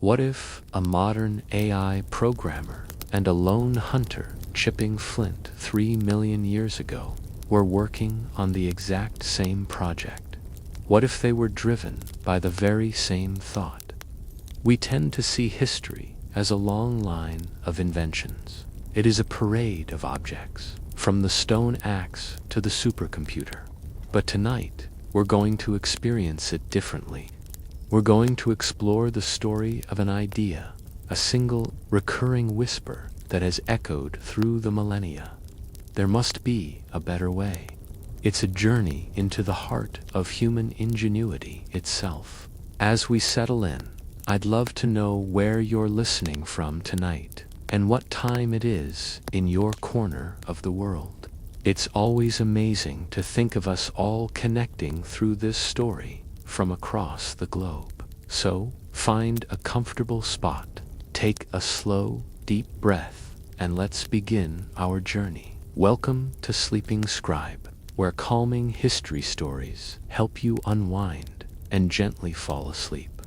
What if a modern AI programmer and a lone hunter chipping flint 3 million years ago were working on the exact same project? What if they were driven by the very same thought? We tend to see history as a long line of inventions. It is a parade of objects, from the stone axe to the supercomputer. But tonight, we're going to experience it differently. We're going to explore the story of an idea, a single recurring whisper that has echoed through the millennia. There must be a better way. It's a journey into the heart of human ingenuity itself. As we settle in, I'd love to know where you're listening from tonight and what time it is in your corner of the world. It's always amazing to think of us all connecting through this story from across the globe. So, find a comfortable spot, take a slow, deep breath, and let's begin our journey. Welcome to Sleeping Scribe, where calming history stories help you unwind and gently fall asleep.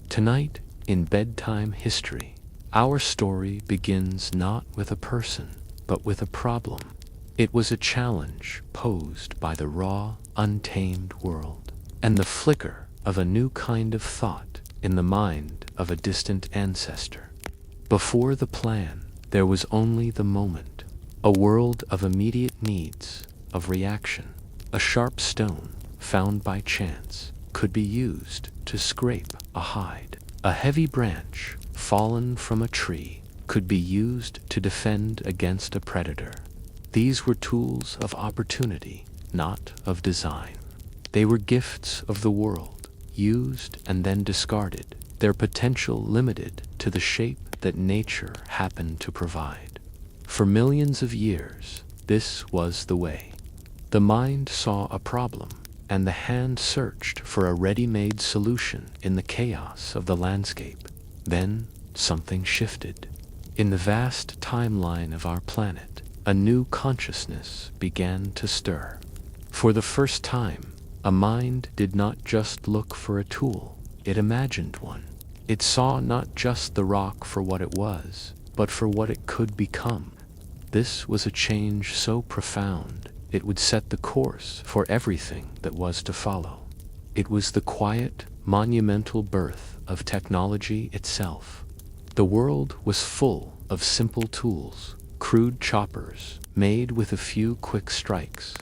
Tonight, in Bedtime History, our story begins not with a person, but with a problem. It was a challenge posed by the raw, untamed world, and the flicker of a new kind of thought in the mind of a distant ancestor. Before the plan, there was only the moment, a world of immediate needs, of reaction. A sharp stone, found by chance, could be used to scrape a hide. A heavy branch, fallen from a tree, could be used to defend against a predator. These were tools of opportunity, not of design. They were gifts of the world, used and then discarded, their potential limited to the shape that nature happened to provide. For millions of years, this was the way. The mind saw a problem, and the hand searched for a ready-made solution in the chaos of the landscape. Then, something shifted. In the vast timeline of our planet, a new consciousness began to stir. For the first time, a mind did not just look for a tool, it imagined one. It saw not just the rock for what it was, but for what it could become. This was a change so profound, it would set the course for everything that was to follow. It was the quiet, monumental birth of technology itself. The world was full of simple tools, crude choppers, made with a few quick strikes.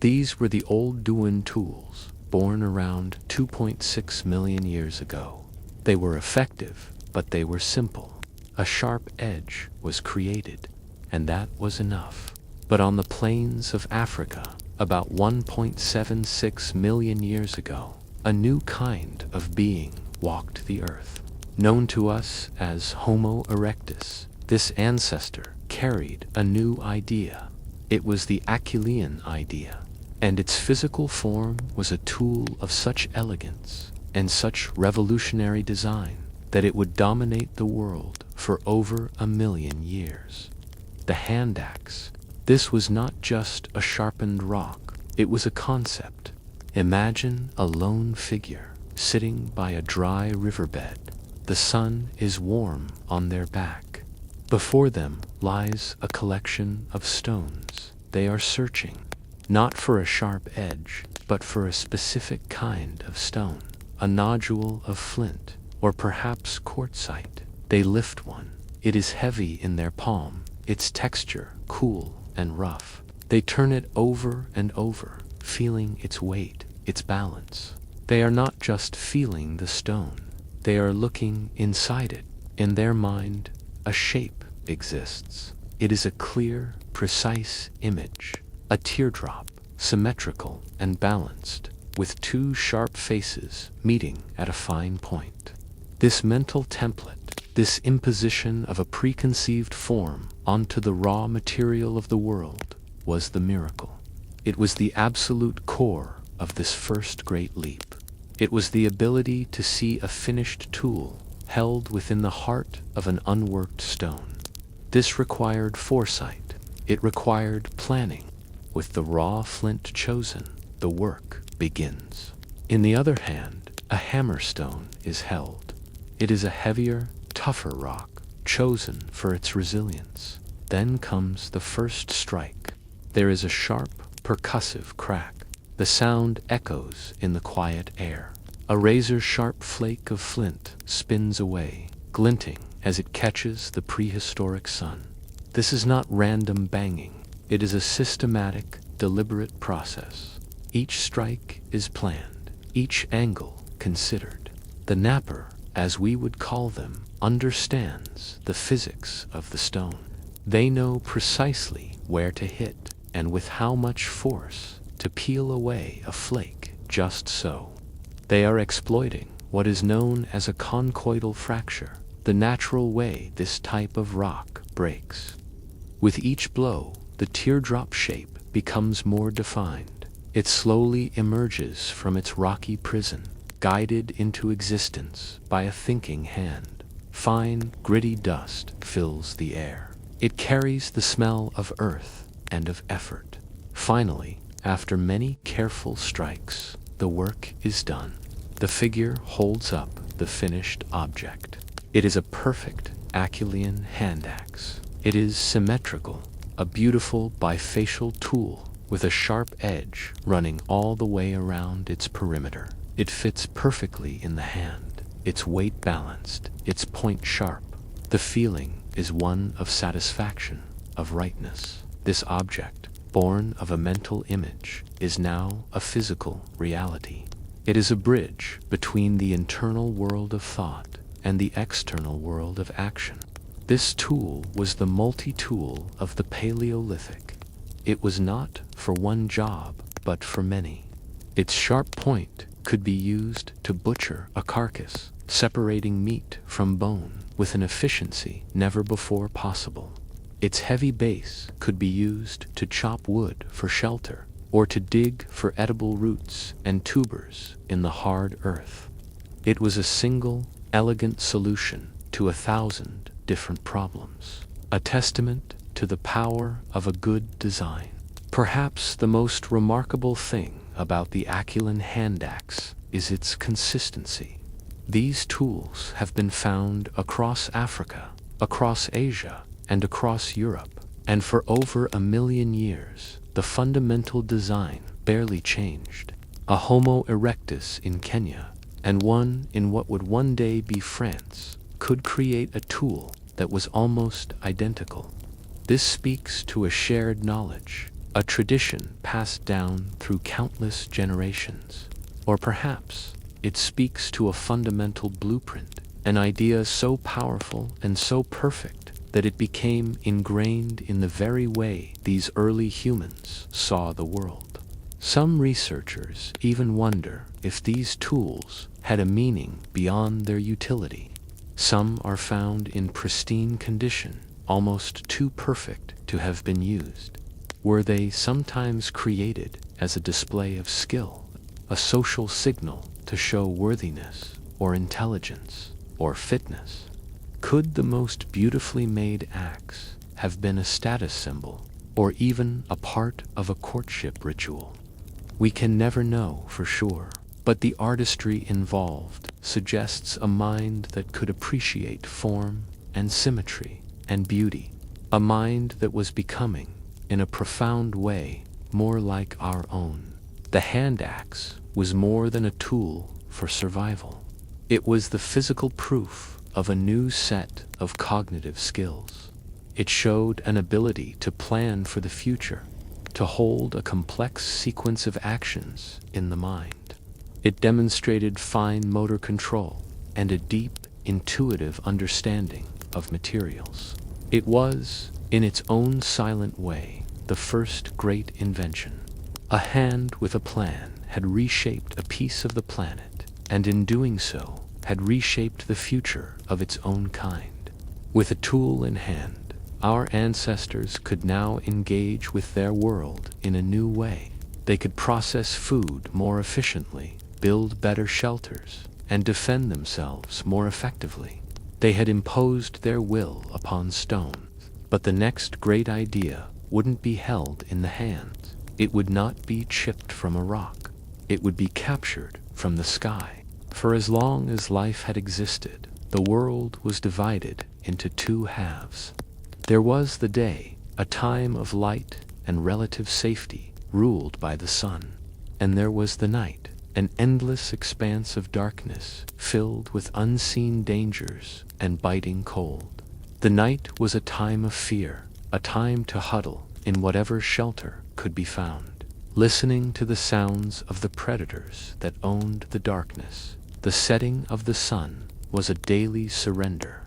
These were the old Duan tools, born around 2.6 million years ago. They were effective, but they were simple. A sharp edge was created, and that was enough. But on the plains of Africa, about 1.76 million years ago, a new kind of being walked the earth. Known to us as Homo erectus, this ancestor carried a new idea. It was the Achillean idea, and its physical form was a tool of such elegance and such revolutionary design that it would dominate the world for over 1 million years. The hand axe. This was not just a sharpened rock, it was a concept. Imagine a lone figure sitting by a dry riverbed. The sun is warm on their back. Before them lies a collection of stones. They are searching, not for a sharp edge, but for a specific kind of stone, a nodule of flint, or perhaps quartzite. They lift one. It is heavy in their palm, its texture cool and rough. They turn it over and over, feeling its weight, its balance. They are not just feeling the stone, they are looking inside it. In their mind, a shape exists. It is a clear, precise image, a teardrop, symmetrical and balanced, with two sharp faces meeting at a fine point. This mental template, this imposition of a preconceived form onto the raw material of the world, was the miracle. It was the absolute core of this first great leap. It was the ability to see a finished tool held within the heart of an unworked stone. This required foresight. It required planning. With the raw flint chosen, the work begins. In the other hand, a hammerstone is held. It is a heavier, tougher rock, chosen for its resilience. Then comes the first strike. There is a sharp, percussive crack. The sound echoes in the quiet air. A razor-sharp flake of flint spins away, glinting as it catches the prehistoric sun. This is not random banging. It is a systematic, deliberate process. Each strike is planned, each angle considered. The napper, as we would call them, understands the physics of the stone. They know precisely where to hit and with how much force to peel away a flake just so. They are exploiting what is known as a conchoidal fracture, the natural way this type of rock breaks. With each blow, the teardrop shape becomes more defined. It slowly emerges from its rocky prison, guided into existence by a thinking hand. Fine, gritty dust fills the air. It carries the smell of earth and of effort. Finally, after many careful strikes, the work is done. The figure holds up the finished object. It is a perfect Achillean hand axe. It is symmetrical, a beautiful bifacial tool with a sharp edge running all the way around its perimeter. It fits perfectly in the hand, its weight balanced, its point sharp. The feeling is one of satisfaction, of rightness. This object, born of a mental image, is now a physical reality. It is a bridge between the internal world of thought and the external world of action. This tool was the multi-tool of the Paleolithic. It was not for one job, but for many. Its sharp point could be used to butcher a carcass, separating meat from bone with an efficiency never before possible. Its heavy base could be used to chop wood for shelter, or to dig for edible roots and tubers in the hard earth. It was a single, elegant solution to 1,000 different problems, a testament to the power of a good design. Perhaps the most remarkable thing about the Achillean hand axe is its consistency. These tools have been found across Africa, across Asia, and across Europe, and for over 1 million years, the fundamental design barely changed. A Homo erectus in Kenya, and one in what would one day be France, could create a tool that was almost identical. This speaks to a shared knowledge, a tradition passed down through countless generations. Or perhaps it speaks to a fundamental blueprint, an idea so powerful and so perfect that it became ingrained in the very way these early humans saw the world. Some researchers even wonder if these tools had a meaning beyond their utility. Some are found in pristine condition, almost too perfect to have been used. Were they sometimes created as a display of skill, a social signal to show worthiness or intelligence or fitness? Could the most beautifully made axe have been a status symbol or even a part of a courtship ritual? We can never know for sure, but the artistry involved suggests a mind that could appreciate form and symmetry and beauty, a mind that was becoming, in a profound way, more like our own. The hand axe was more than a tool for survival. It was the physical proof of a new set of cognitive skills. It showed an ability to plan for the future, to hold a complex sequence of actions in the mind. It demonstrated fine motor control and a deep, intuitive understanding of materials. It was, in its own silent way, the first great invention. A hand with a plan had reshaped a piece of the planet, and in doing so, had reshaped the future of its own kind. With a tool in hand, our ancestors could now engage with their world in a new way. They could process food more efficiently, build better shelters, and defend themselves more effectively. They had imposed their will upon stone. But the next great idea wouldn't be held in the hands. It would not be chipped from a rock. It would be captured from the sky. For as long as life had existed, the world was divided into two halves. There was the day, a time of light and relative safety, ruled by the sun. And there was the night, an endless expanse of darkness, filled with unseen dangers and biting cold. The night was a time of fear, a time to huddle in whatever shelter could be found, listening to the sounds of the predators that owned the darkness. The setting of the sun was a daily surrender.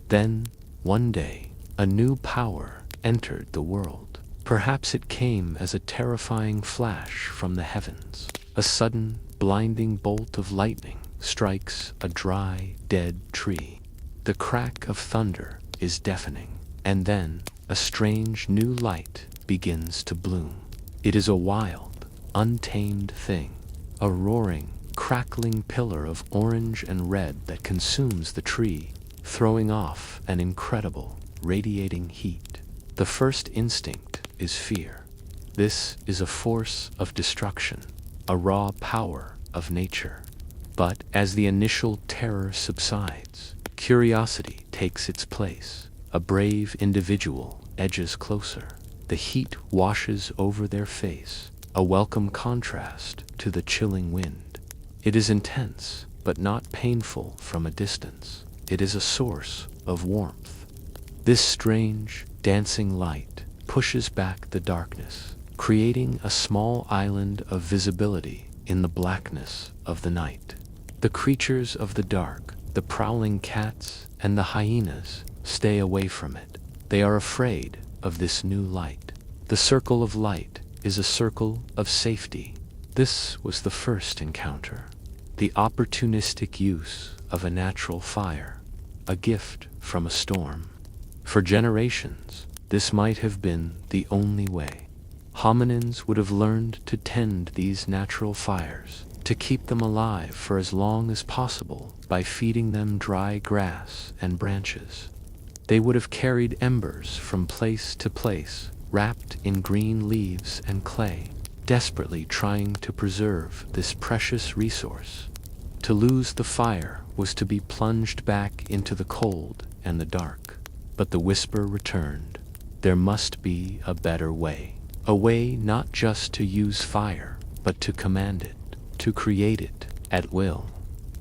Then, one day, a new power entered the world. Perhaps it came as a terrifying flash from the heavens. A sudden, blinding bolt of lightning strikes a dry, dead tree. The crack of thunder is deafening, and then a strange new light begins to bloom. It is a wild, untamed thing, a roaring, crackling pillar of orange and red that consumes the tree, throwing off an incredible, radiating heat. The first instinct is fear. This is a force of destruction, a raw power of nature. But as the initial terror subsides, curiosity takes its place. A brave individual edges closer. The heat washes over their face, a welcome contrast to the chilling wind. It is intense, but not painful from a distance. It is a source of warmth. This strange, dancing light pushes back the darkness, creating a small island of visibility in the blackness of the night. The creatures of the dark, the prowling cats and the hyenas, stay away from it. They are afraid of this new light. The circle of light is a circle of safety. This was the first encounter, the opportunistic use of a natural fire, a gift from a storm. For generations, this might have been the only way. Hominins would have learned to tend these natural fires, to keep them alive for as long as possible by feeding them dry grass and branches. They would have carried embers from place to place, wrapped in green leaves and clay, desperately trying to preserve this precious resource. To lose the fire was to be plunged back into the cold and the dark. But the whisper returned. There must be a better way. A way not just to use fire, but to command it, to create it at will.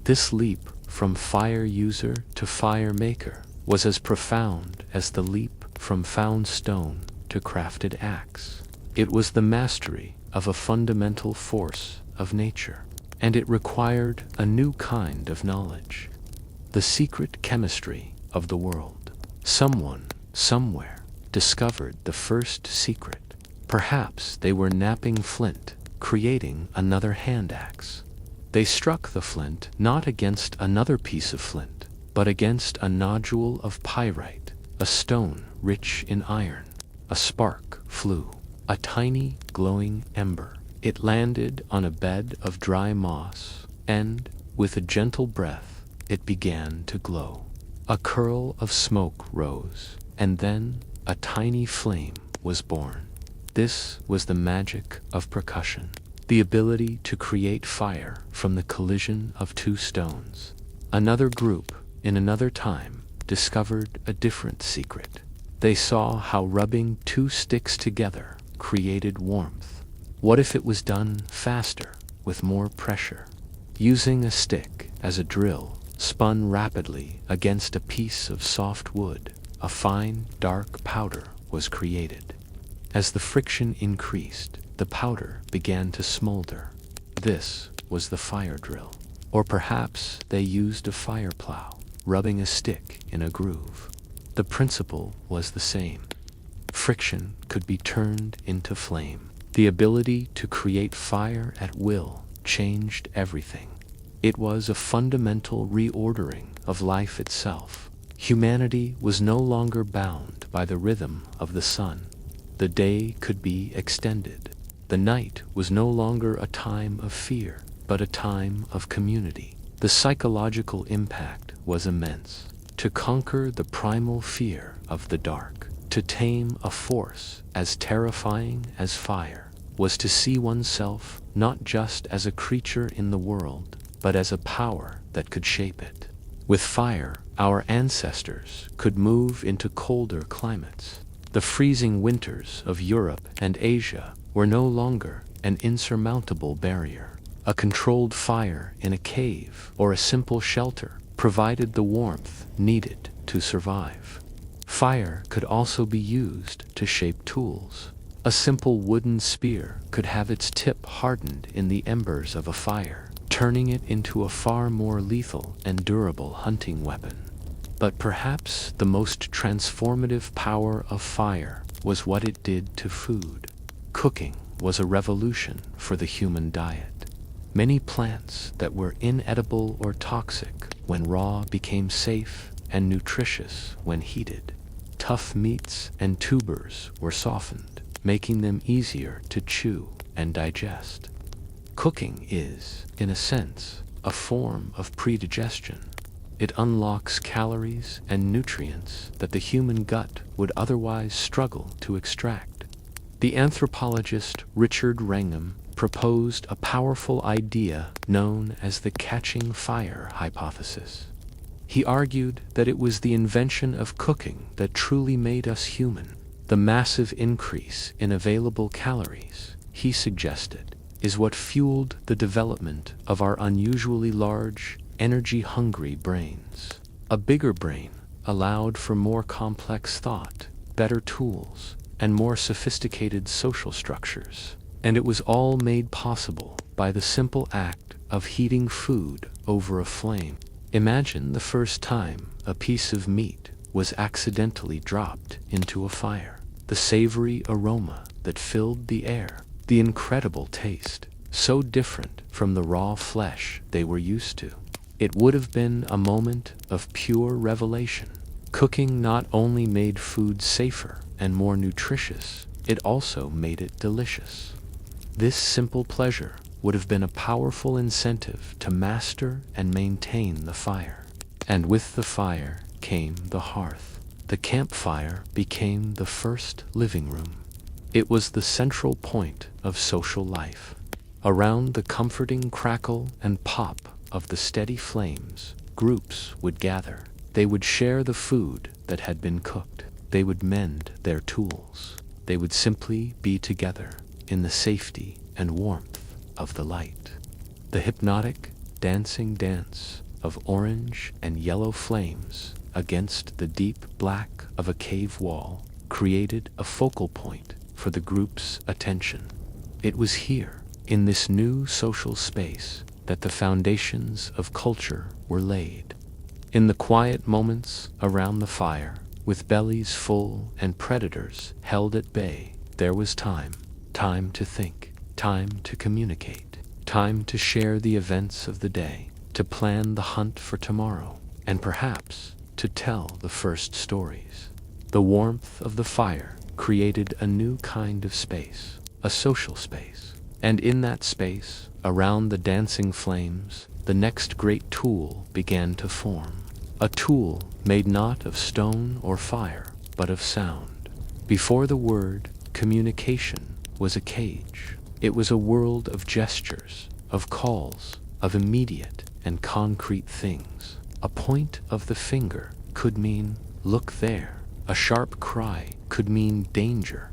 This leap from fire user to fire maker was as profound as the leap from found stone to crafted axe. It was the mastery of a fundamental force of nature, and it required a new kind of knowledge, the secret chemistry of the world. Someone, somewhere, discovered the first secret. Perhaps they were knapping flint, creating another hand axe. They struck the flint not against another piece of flint, but against a nodule of pyrite, a stone rich in iron. A spark flew, a tiny glowing ember. It landed on a bed of dry moss, and, with a gentle breath, it began to glow. A curl of smoke rose, and then a tiny flame was born. This was the magic of percussion, the ability to create fire from the collision of two stones. Another group, in another time, discovered a different secret. They saw how rubbing two sticks together created warmth. What if it was done faster, with more pressure? Using a stick as a drill, spun rapidly against a piece of soft wood, a fine, dark powder was created. As the friction increased, the powder began to smolder. This was the fire drill. Or perhaps they used a fire plow, rubbing a stick in a groove. The principle was the same. Friction could be turned into flame. The ability to create fire at will changed everything. It was a fundamental reordering of life itself. Humanity was no longer bound by the rhythm of the sun. The day could be extended. The night was no longer a time of fear, but a time of community. The psychological impact was immense. To conquer the primal fear of the dark, to tame a force as terrifying as fire, was to see oneself not just as a creature in the world, but as a power that could shape it. With fire our ancestors could move into colder climates. The freezing winters of Europe and Asia were no longer an insurmountable barrier. A controlled fire in a cave or a simple shelter provided the warmth needed to survive. Fire could also be used to shape tools. A simple wooden spear could have its tip hardened in the embers of a fire, turning it into a far more lethal and durable hunting weapon. But perhaps the most transformative power of fire was what it did to food. Cooking was a revolution for the human diet. Many plants that were inedible or toxic when raw became safe and nutritious when heated. Tough meats and tubers were softened, making them easier to chew and digest. Cooking is, in a sense, a form of predigestion. It unlocks calories and nutrients that the human gut would otherwise struggle to extract. The anthropologist Richard Wrangham proposed a powerful idea known as the catching fire hypothesis. He argued that it was the invention of cooking that truly made us human. The massive increase in available calories, he suggested, is what fueled the development of our unusually large, energy-hungry brains. A bigger brain allowed for more complex thought, better tools, and more sophisticated social structures. And it was all made possible by the simple act of heating food over a flame. Imagine the first time a piece of meat was accidentally dropped into a fire. The savory aroma that filled the air, the incredible taste, so different from the raw flesh they were used to. It would have been a moment of pure revelation. Cooking not only made food safer and more nutritious, it also made it delicious. This simple pleasure would have been a powerful incentive to master and maintain the fire. And with the fire came the hearth. The campfire became the first living room. It was the central point of social life. Around the comforting crackle and pop of the steady flames, groups would gather. They would share the food that had been cooked. They would mend their tools. They would simply be together in the safety and warmth of the light. The hypnotic, dancing dance of orange and yellow flames against the deep black of a cave wall created a focal point for the group's attention. It was here, in this new social space, that the foundations of culture were laid. In the quiet moments around the fire, with bellies full and predators held at bay, there was time to think, time to communicate, time to share the events of the day, to plan the hunt for tomorrow, and perhaps to tell the first stories. The warmth of the fire created a new kind of space, a social space. And in that space, around the dancing flames, the next great tool began to form. A tool made not of stone or fire, but of sound. Before the word, communication was a cage. It was a world of gestures, of calls, of immediate and concrete things. A point of the finger could mean, "Look there." A sharp cry could mean danger.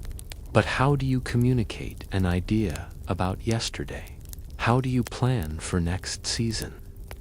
But how do you communicate an idea about yesterday? How do you plan for next season?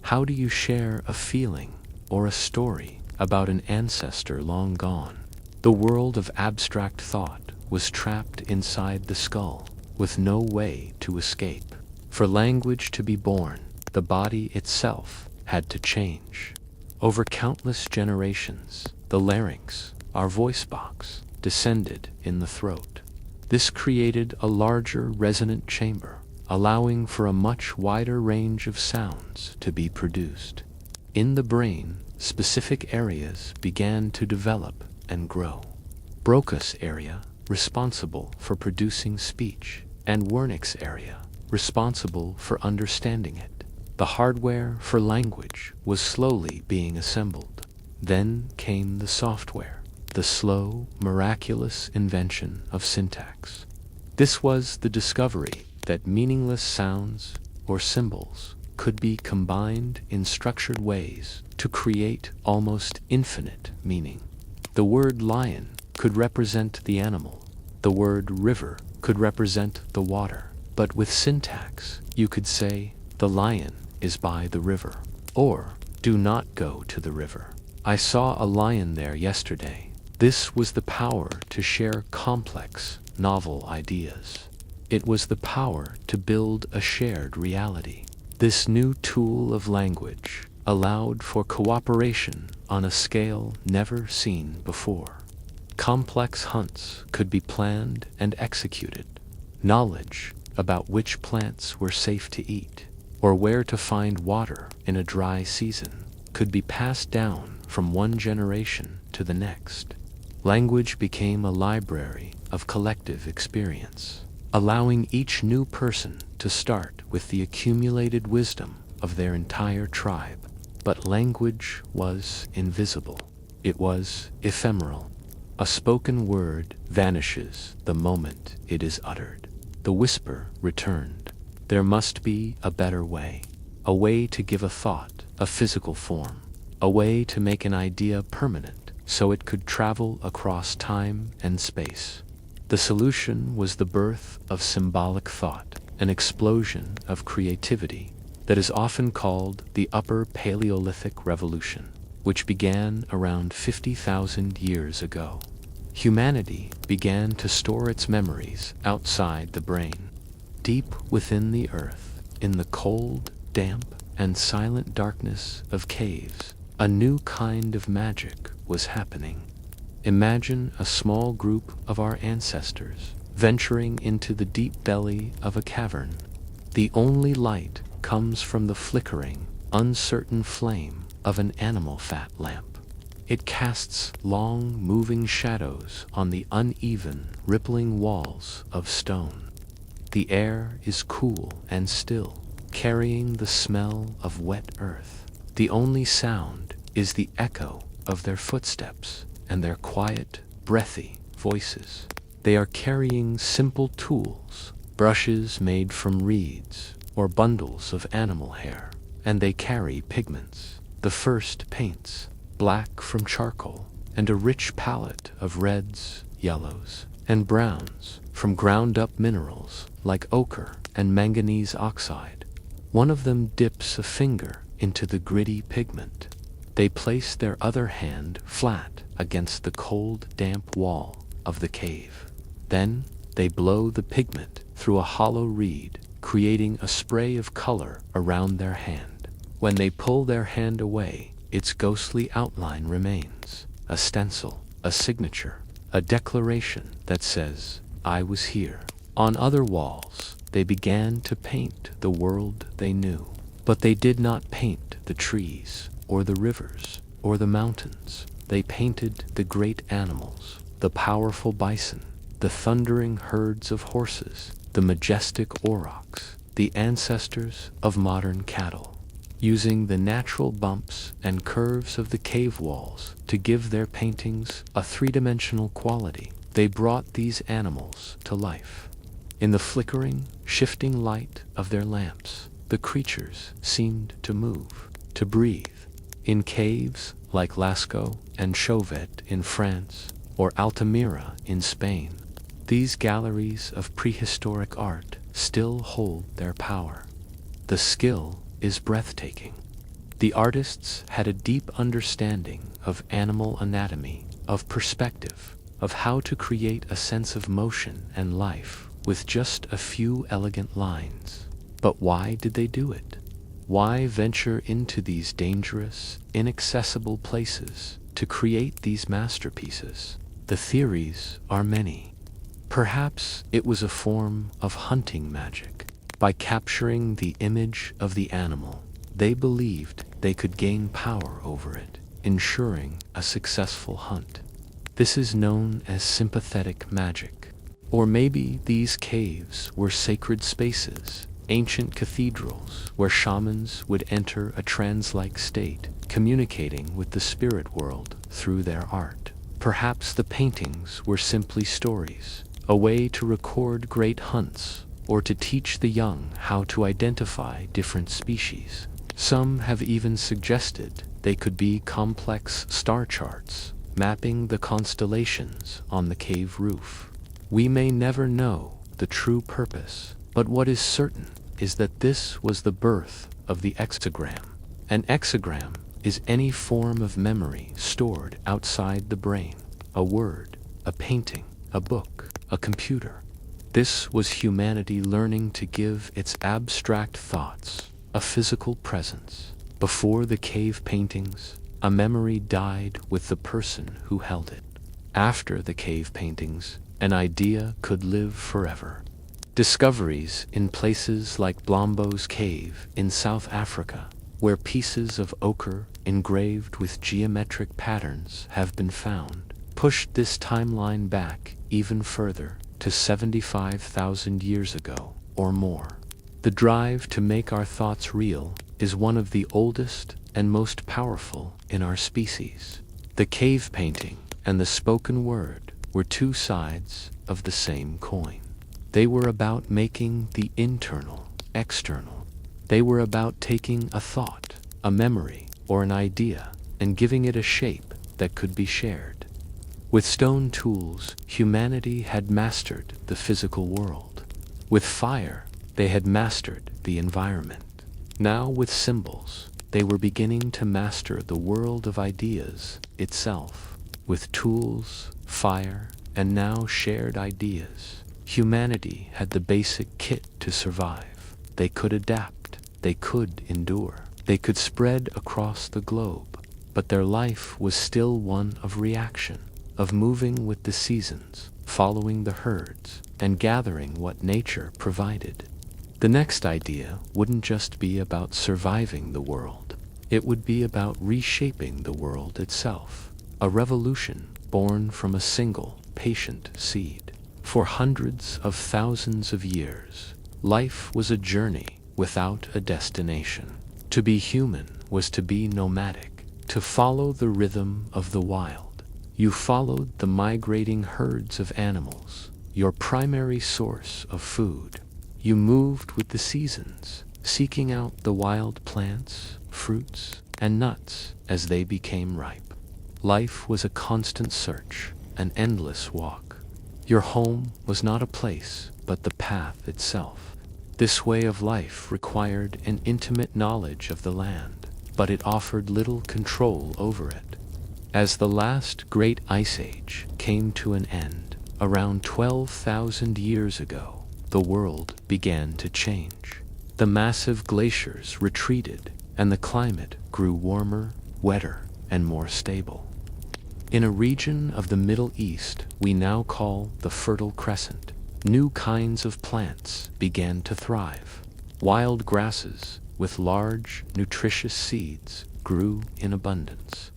How do you share a feeling or a story about an ancestor long gone? The world of abstract thought was trapped inside the skull, with no way to escape. For language to be born, the body itself had to change. Over countless generations, the larynx, our voice box, descended in the throat. This created a larger resonant chamber, allowing for a much wider range of sounds to be produced. In the brain, specific areas began to develop and grow. Broca's area, responsible for producing speech, and Wernicke's area, responsible for understanding it. The hardware for language was slowly being assembled. Then came the software, the slow, miraculous invention of syntax. This was the discovery that meaningless sounds or symbols could be combined in structured ways to create almost infinite meaning. The word lion could represent the animal. The word river could represent the water. But with syntax, you could say, the lion is by the river, or do not go to the river. I saw a lion there yesterday. This was the power to share complex, novel ideas. It was the power to build a shared reality. This new tool of language allowed for cooperation on a scale never seen before. Complex hunts could be planned and executed. Knowledge about which plants were safe to eat, or where to find water in a dry season, could be passed down from one generation to the next. Language became a library of collective experience, allowing each new person to start with the accumulated wisdom of their entire tribe. But language was invisible. It was ephemeral. A spoken word vanishes the moment it is uttered. The whisper returned. There must be a better way. A way to give a thought a physical form. A way to make an idea permanent so it could travel across time and space. The solution was the birth of symbolic thought, an explosion of creativity that is often called the Upper Paleolithic Revolution, which began around 50,000 years ago. Humanity began to store its memories outside the brain, deep within the earth, in the cold, damp, and silent darkness of caves. A new kind of magic was happening. Imagine a small group of our ancestors venturing into the deep belly of a cavern. The only light comes from the flickering, uncertain flame of an animal fat lamp. It casts long, moving shadows on the uneven, rippling walls of stone. The air is cool and still, carrying the smell of wet earth. The only sound is the echo of their footsteps and their quiet, breathy voices. They are carrying simple tools, brushes made from reeds, or bundles of animal hair, and they carry pigments. The first paints, black from charcoal, and a rich palette of reds, yellows, and browns from ground-up minerals like ochre and manganese oxide. One of them dips a finger into the gritty pigment. They place their other hand flat against the cold, damp wall of the cave. Then they blow the pigment through a hollow reed, creating a spray of color around their hand. When they pull their hand away, its ghostly outline remains, a stencil, a signature, a declaration that says, "I was here." On other walls, they began to paint the world they knew, but they did not paint the trees, or the rivers, or the mountains. They painted the great animals, the powerful bison, the thundering herds of horses, the majestic aurochs, the ancestors of modern cattle. Using the natural bumps and curves of the cave walls to give their paintings a three-dimensional quality, they brought these animals to life. In the flickering, shifting light of their lamps, the creatures seemed to move, to breathe. In caves like Lascaux and Chauvet in France, or Altamira in Spain, these galleries of prehistoric art still hold their power. The skill is breathtaking. The artists had a deep understanding of animal anatomy, of perspective, of how to create a sense of motion and life with just a few elegant lines. But why did they do it? Why venture into these dangerous, inaccessible places to create these masterpieces? The theories are many. Perhaps it was a form of hunting magic. By capturing the image of the animal, they believed they could gain power over it, ensuring a successful hunt. This is known as sympathetic magic. Or maybe these caves were sacred spaces, ancient cathedrals where shamans would enter a trance-like state, communicating with the spirit world through their art. Perhaps the paintings were simply stories, a way to record great hunts or to teach the young how to identify different species. Some have even suggested they could be complex star charts, mapping the constellations on the cave roof. We may never know the true purpose, but what is certain is that this was the birth of the exogram. An exogram is any form of memory stored outside the brain: a word, a painting, a book, a computer. This was humanity learning to give its abstract thoughts a physical presence. Before the cave paintings, a memory died with the person who held it. After the cave paintings, an idea could live forever. Discoveries in places like Blombo's Cave in South Africa, where pieces of ochre engraved with geometric patterns have been found, pushed this timeline back even further to 75,000 years ago or more. The drive to make our thoughts real is one of the oldest and most powerful in our species. The cave painting and the spoken word were two sides of the same coin. They were about making the internal external. They were about taking a thought, a memory, or an idea and giving it a shape that could be shared. With stone tools, humanity had mastered the physical world. With fire, they had mastered the environment. Now with symbols, they were beginning to master the world of ideas itself. With tools, fire, and now shared ideas, humanity had the basic kit to survive. They could adapt, they could endure, they could spread across the globe, but their life was still one of reaction, of moving with the seasons, following the herds, and gathering what nature provided. The next idea wouldn't just be about surviving the world. It would be about reshaping the world itself, a revolution born from a single, patient seed. For hundreds of thousands of years, life was a journey without a destination. To be human was to be nomadic, to follow the rhythm of the wild. You followed the migrating herds of animals, your primary source of food. You moved with the seasons, seeking out the wild plants, fruits, and nuts as they became ripe. Life was a constant search, an endless walk. Your home was not a place, but the path itself. This way of life required an intimate knowledge of the land, but it offered little control over it. As the last great ice age came to an end, around 12,000 years ago, the world began to change. The massive glaciers retreated, and the climate grew warmer, wetter, and more stable. In a region of the Middle East we now call the Fertile Crescent, new kinds of plants began to thrive. Wild grasses with large, nutritious seeds grew in abundance.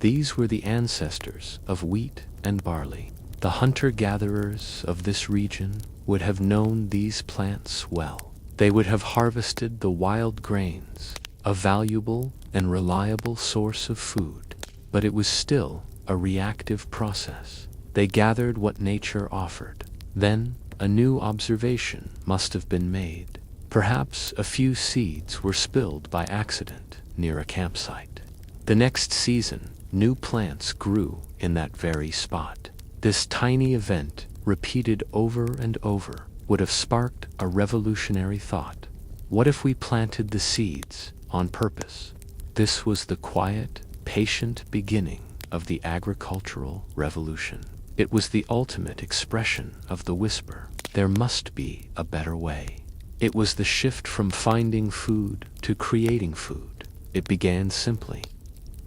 These were the ancestors of wheat and barley. The hunter-gatherers of this region would have known these plants well. They would have harvested the wild grains, a valuable and reliable source of food, but it was still a reactive process. They gathered what nature offered. Then a new observation must have been made. Perhaps a few seeds were spilled by accident near a campsite. The next season, new plants grew in that very spot. This tiny event, repeated over and over, would have sparked a revolutionary thought. What if we planted the seeds on purpose? This was the quiet, patient beginning of the agricultural revolution. It was the ultimate expression of the whisper, there must be a better way. It was the shift from finding food to creating food. It began simply.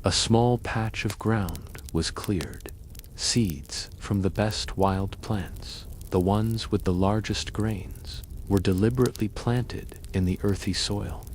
A small patch of ground was cleared. Seeds from the best wild plants, the ones with the largest grains, were deliberately planted in the earthy soil.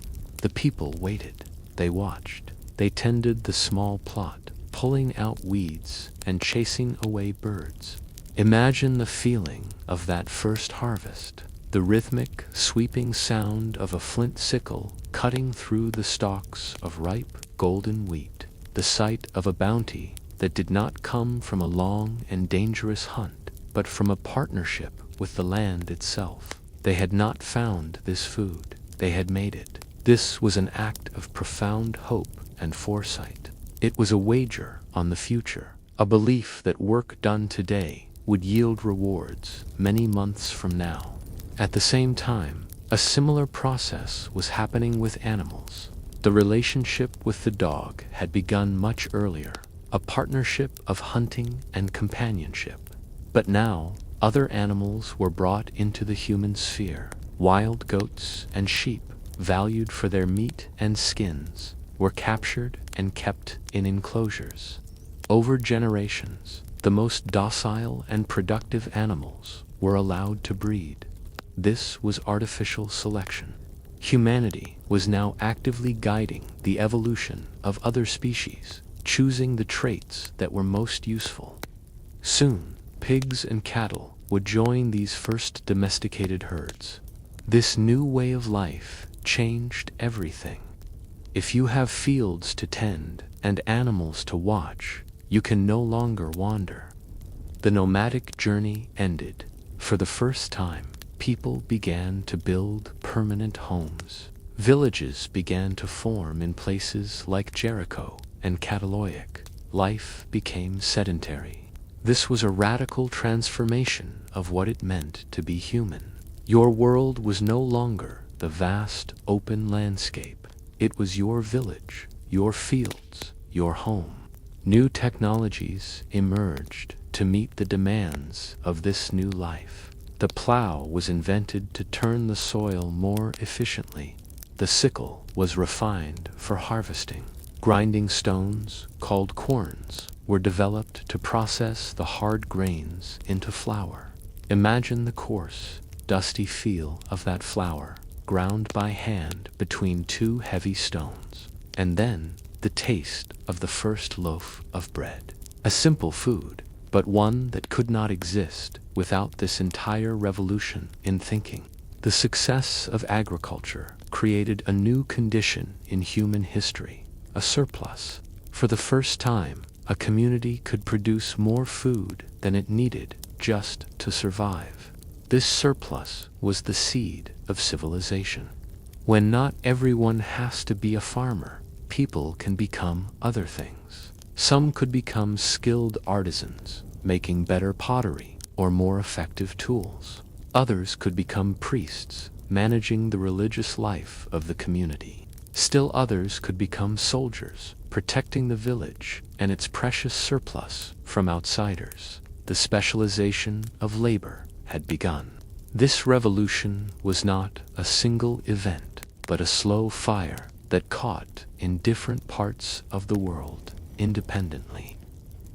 The people waited. They watched. They tended the small plot, pulling out weeds and chasing away birds. Imagine the feeling of that first harvest, the rhythmic, sweeping sound of a flint sickle cutting through the stalks of ripe, golden wheat, the sight of a bounty that did not come from a long and dangerous hunt, but from a partnership with the land itself. They had not found this food, they had made it. This was an act of profound hope and foresight. It was a wager on the future, a belief that work done today would yield rewards many months from now. At the same time, a similar process was happening with animals. The relationship with the dog had begun much earlier, a partnership of hunting and companionship. But now, other animals were brought into the human sphere. Wild goats and sheep, valued for their meat and skins, were captured and kept in enclosures. Over generations, the most docile and productive animals were allowed to breed. This was artificial selection. Humanity was now actively guiding the evolution of other species, choosing the traits that were most useful. Soon, pigs and cattle would join these first domesticated herds. This new way of life changed everything. If you have fields to tend and animals to watch, you can no longer wander. The nomadic journey ended. For the first time, people began to build permanent homes. Villages began to form in places like Jericho and Cataloic. Life became sedentary. This was a radical transformation of what it meant to be human. Your world was no longer the vast, open landscape. It was your village, your fields, your home. New technologies emerged to meet the demands of this new life. The plow was invented to turn the soil more efficiently. The sickle was refined for harvesting. Grinding stones, called querns, were developed to process the hard grains into flour. Imagine the coarse, dusty feel of that flour, ground by hand between two heavy stones. And then the taste of the first loaf of bread. A simple food, but one that could not exist without this entire revolution in thinking. The success of agriculture created a new condition in human history, a surplus. For the first time, a community could produce more food than it needed just to survive. This surplus was the seed of civilization. When not everyone has to be a farmer, people can become other things. Some could become skilled artisans, making better pottery or more effective tools. Others could become priests, managing the religious life of the community. Still others could become soldiers, protecting the village and its precious surplus from outsiders. The specialization of labor had begun. This revolution was not a single event, but a slow fire that caught in different parts of the world independently.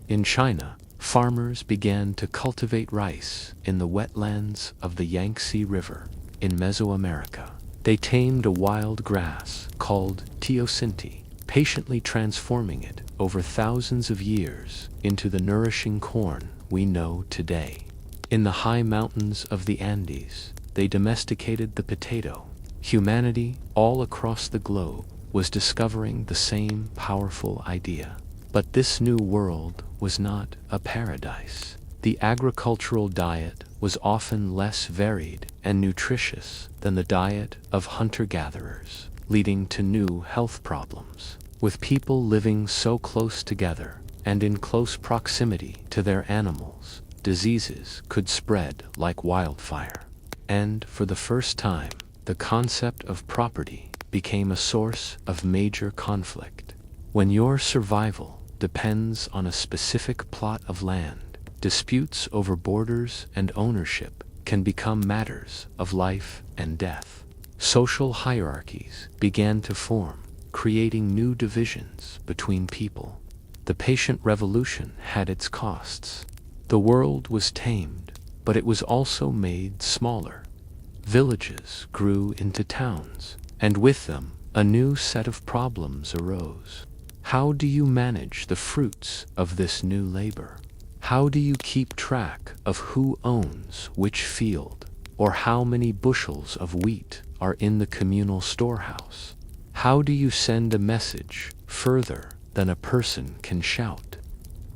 In China, farmers began to cultivate rice in the wetlands of the Yangtze River. In Mesoamerica, they tamed a wild grass called teosinte, patiently transforming it over thousands of years into the nourishing corn we know today. In the high mountains of the Andes, they domesticated the potato. Humanity all across the globe was discovering the same powerful idea. But this new world was not a paradise. The agricultural diet was often less varied and nutritious than the diet of hunter-gatherers, leading to new health problems. With people living so close together and in close proximity to their animals, diseases could spread like wildfire. And for the first time, the concept of property became a source of major conflict. When your survival depends on a specific plot of land, disputes over borders and ownership can become matters of life and death. Social hierarchies began to form, creating new divisions between people. The patient revolution had its costs. The world was tamed, but it was also made smaller. Villages grew into towns, and with them, a new set of problems arose. How do you manage the fruits of this new labor? How do you keep track of who owns which field, or how many bushels of wheat are in the communal storehouse? How do you send a message further than a person can shout?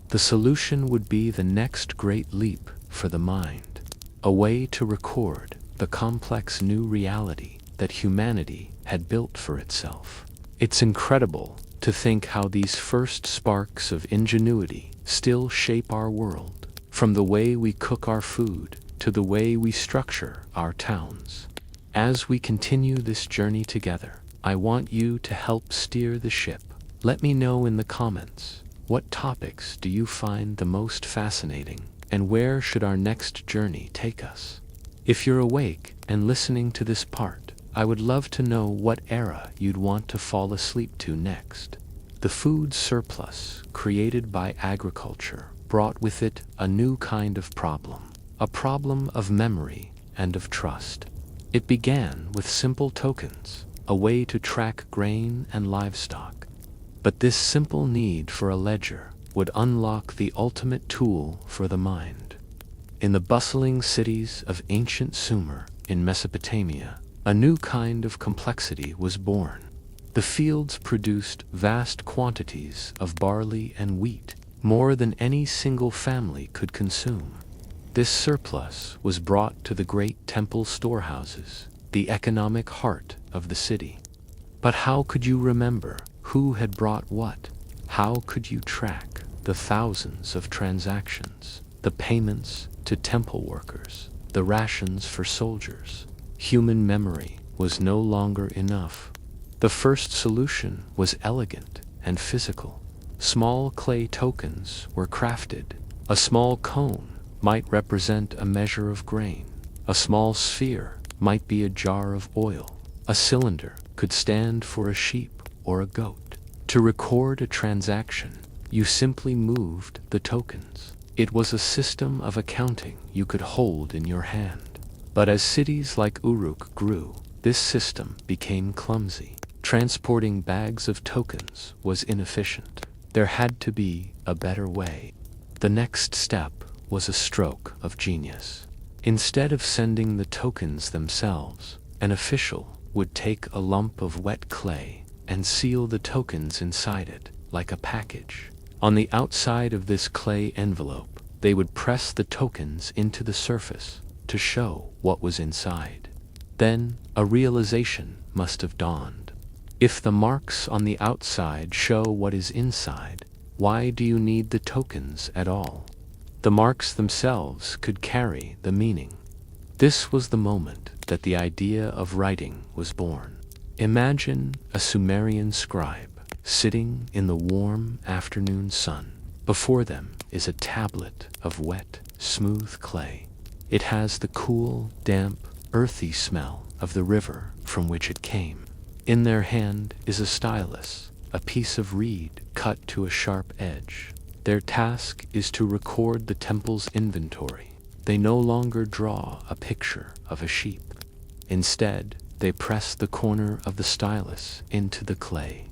The solution would be the next great leap for the mind, a way to record the the complex new reality that humanity had built for itself. It's incredible to think how these first sparks of ingenuity still shape our world, from the way we cook our food to the way we structure our towns. As we continue this journey together, I want you to help steer the ship. Let me know in the comments, what topics do you find the most fascinating, and where should our next journey take us? If you're awake and listening to this part, I would love to know what era you'd want to fall asleep to next. The food surplus created by agriculture brought with it a new kind of problem, a problem of memory and of trust. It began with simple tokens, a way to track grain and livestock. But this simple need for a ledger would unlock the ultimate tool for the mind. In the bustling cities of ancient Sumer in Mesopotamia, a new kind of complexity was born. The fields produced vast quantities of barley and wheat, more than any single family could consume. This surplus was brought to the great temple storehouses, the economic heart of the city. But how could you remember who had brought what? How could you track the thousands of transactions, the payments to temple workers, the rations for soldiers? Human memory was no longer enough. The first solution was elegant and physical. Small clay tokens were crafted. A small cone might represent a measure of grain. A small sphere might be a jar of oil. A cylinder could stand for a sheep or a goat. To record a transaction, you simply moved the tokens. It was a system of accounting you could hold in your hand. But as cities like Uruk grew, this system became clumsy. Transporting bags of tokens was inefficient. There had to be a better way. The next step was a stroke of genius. Instead of sending the tokens themselves, an official would take a lump of wet clay and seal the tokens inside it, like a package. On the outside of this clay envelope, they would press the tokens into the surface to show what was inside. Then a realization must have dawned. If the marks on the outside show what is inside, why do you need the tokens at all? The marks themselves could carry the meaning. This was the moment that the idea of writing was born. Imagine a Sumerian scribe sitting in the warm afternoon sun. Before them is a tablet of wet, smooth clay. It has the cool, damp, earthy smell of the river from which it came. In their hand is a stylus, a piece of reed cut to a sharp edge. Their task is to record the temple's inventory. They no longer draw a picture of a sheep. Instead, they press the corner of the stylus into the clay.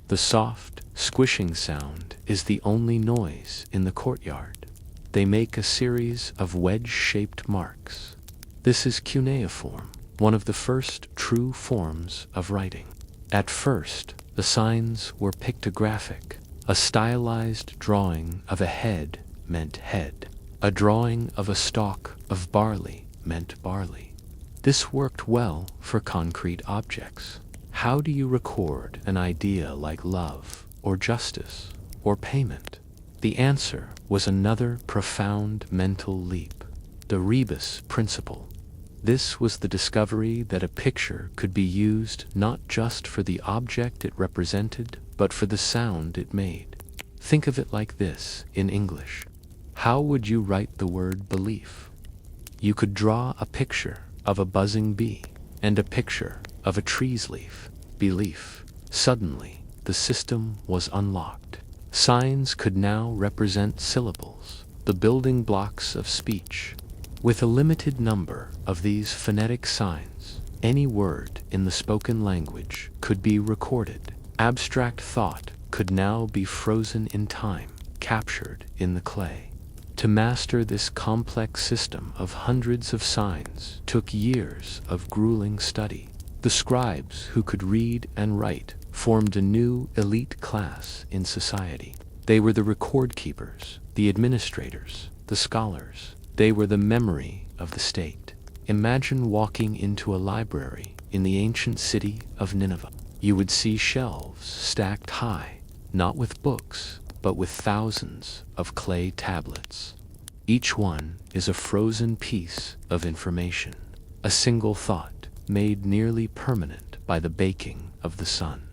The soft, squishing sound is the only noise in the courtyard. They make a series of wedge-shaped marks. This is cuneiform, one of the first true forms of writing. At first, the signs were pictographic. A stylized drawing of a head meant head. A drawing of a stalk of barley meant barley. This worked well for concrete objects. How do you record an idea like love, or justice, or payment? The answer was another profound mental leap, the rebus principle. This was the discovery that a picture could be used not just for the object it represented, but for the sound it made. Think of it like this in English. How would you write the word belief? You could draw a picture of a buzzing bee and a picture of a tree's leaf. Belief. Suddenly, the system was unlocked. Signs could now represent syllables, the building blocks of speech. With a limited number of these phonetic signs, any word in the spoken language could be recorded. Abstract thought could now be frozen in time, captured in the clay. To master this complex system of hundreds of signs took years of grueling study. The scribes who could read and write formed a new elite class in society. They were the record keepers, the administrators, the scholars. They were the memory of the state. Imagine walking into a library in the ancient city of Nineveh. You would see shelves stacked high, not with books, but with thousands of clay tablets. Each one is a frozen piece of information, a single thought made nearly permanent by the baking of the sun.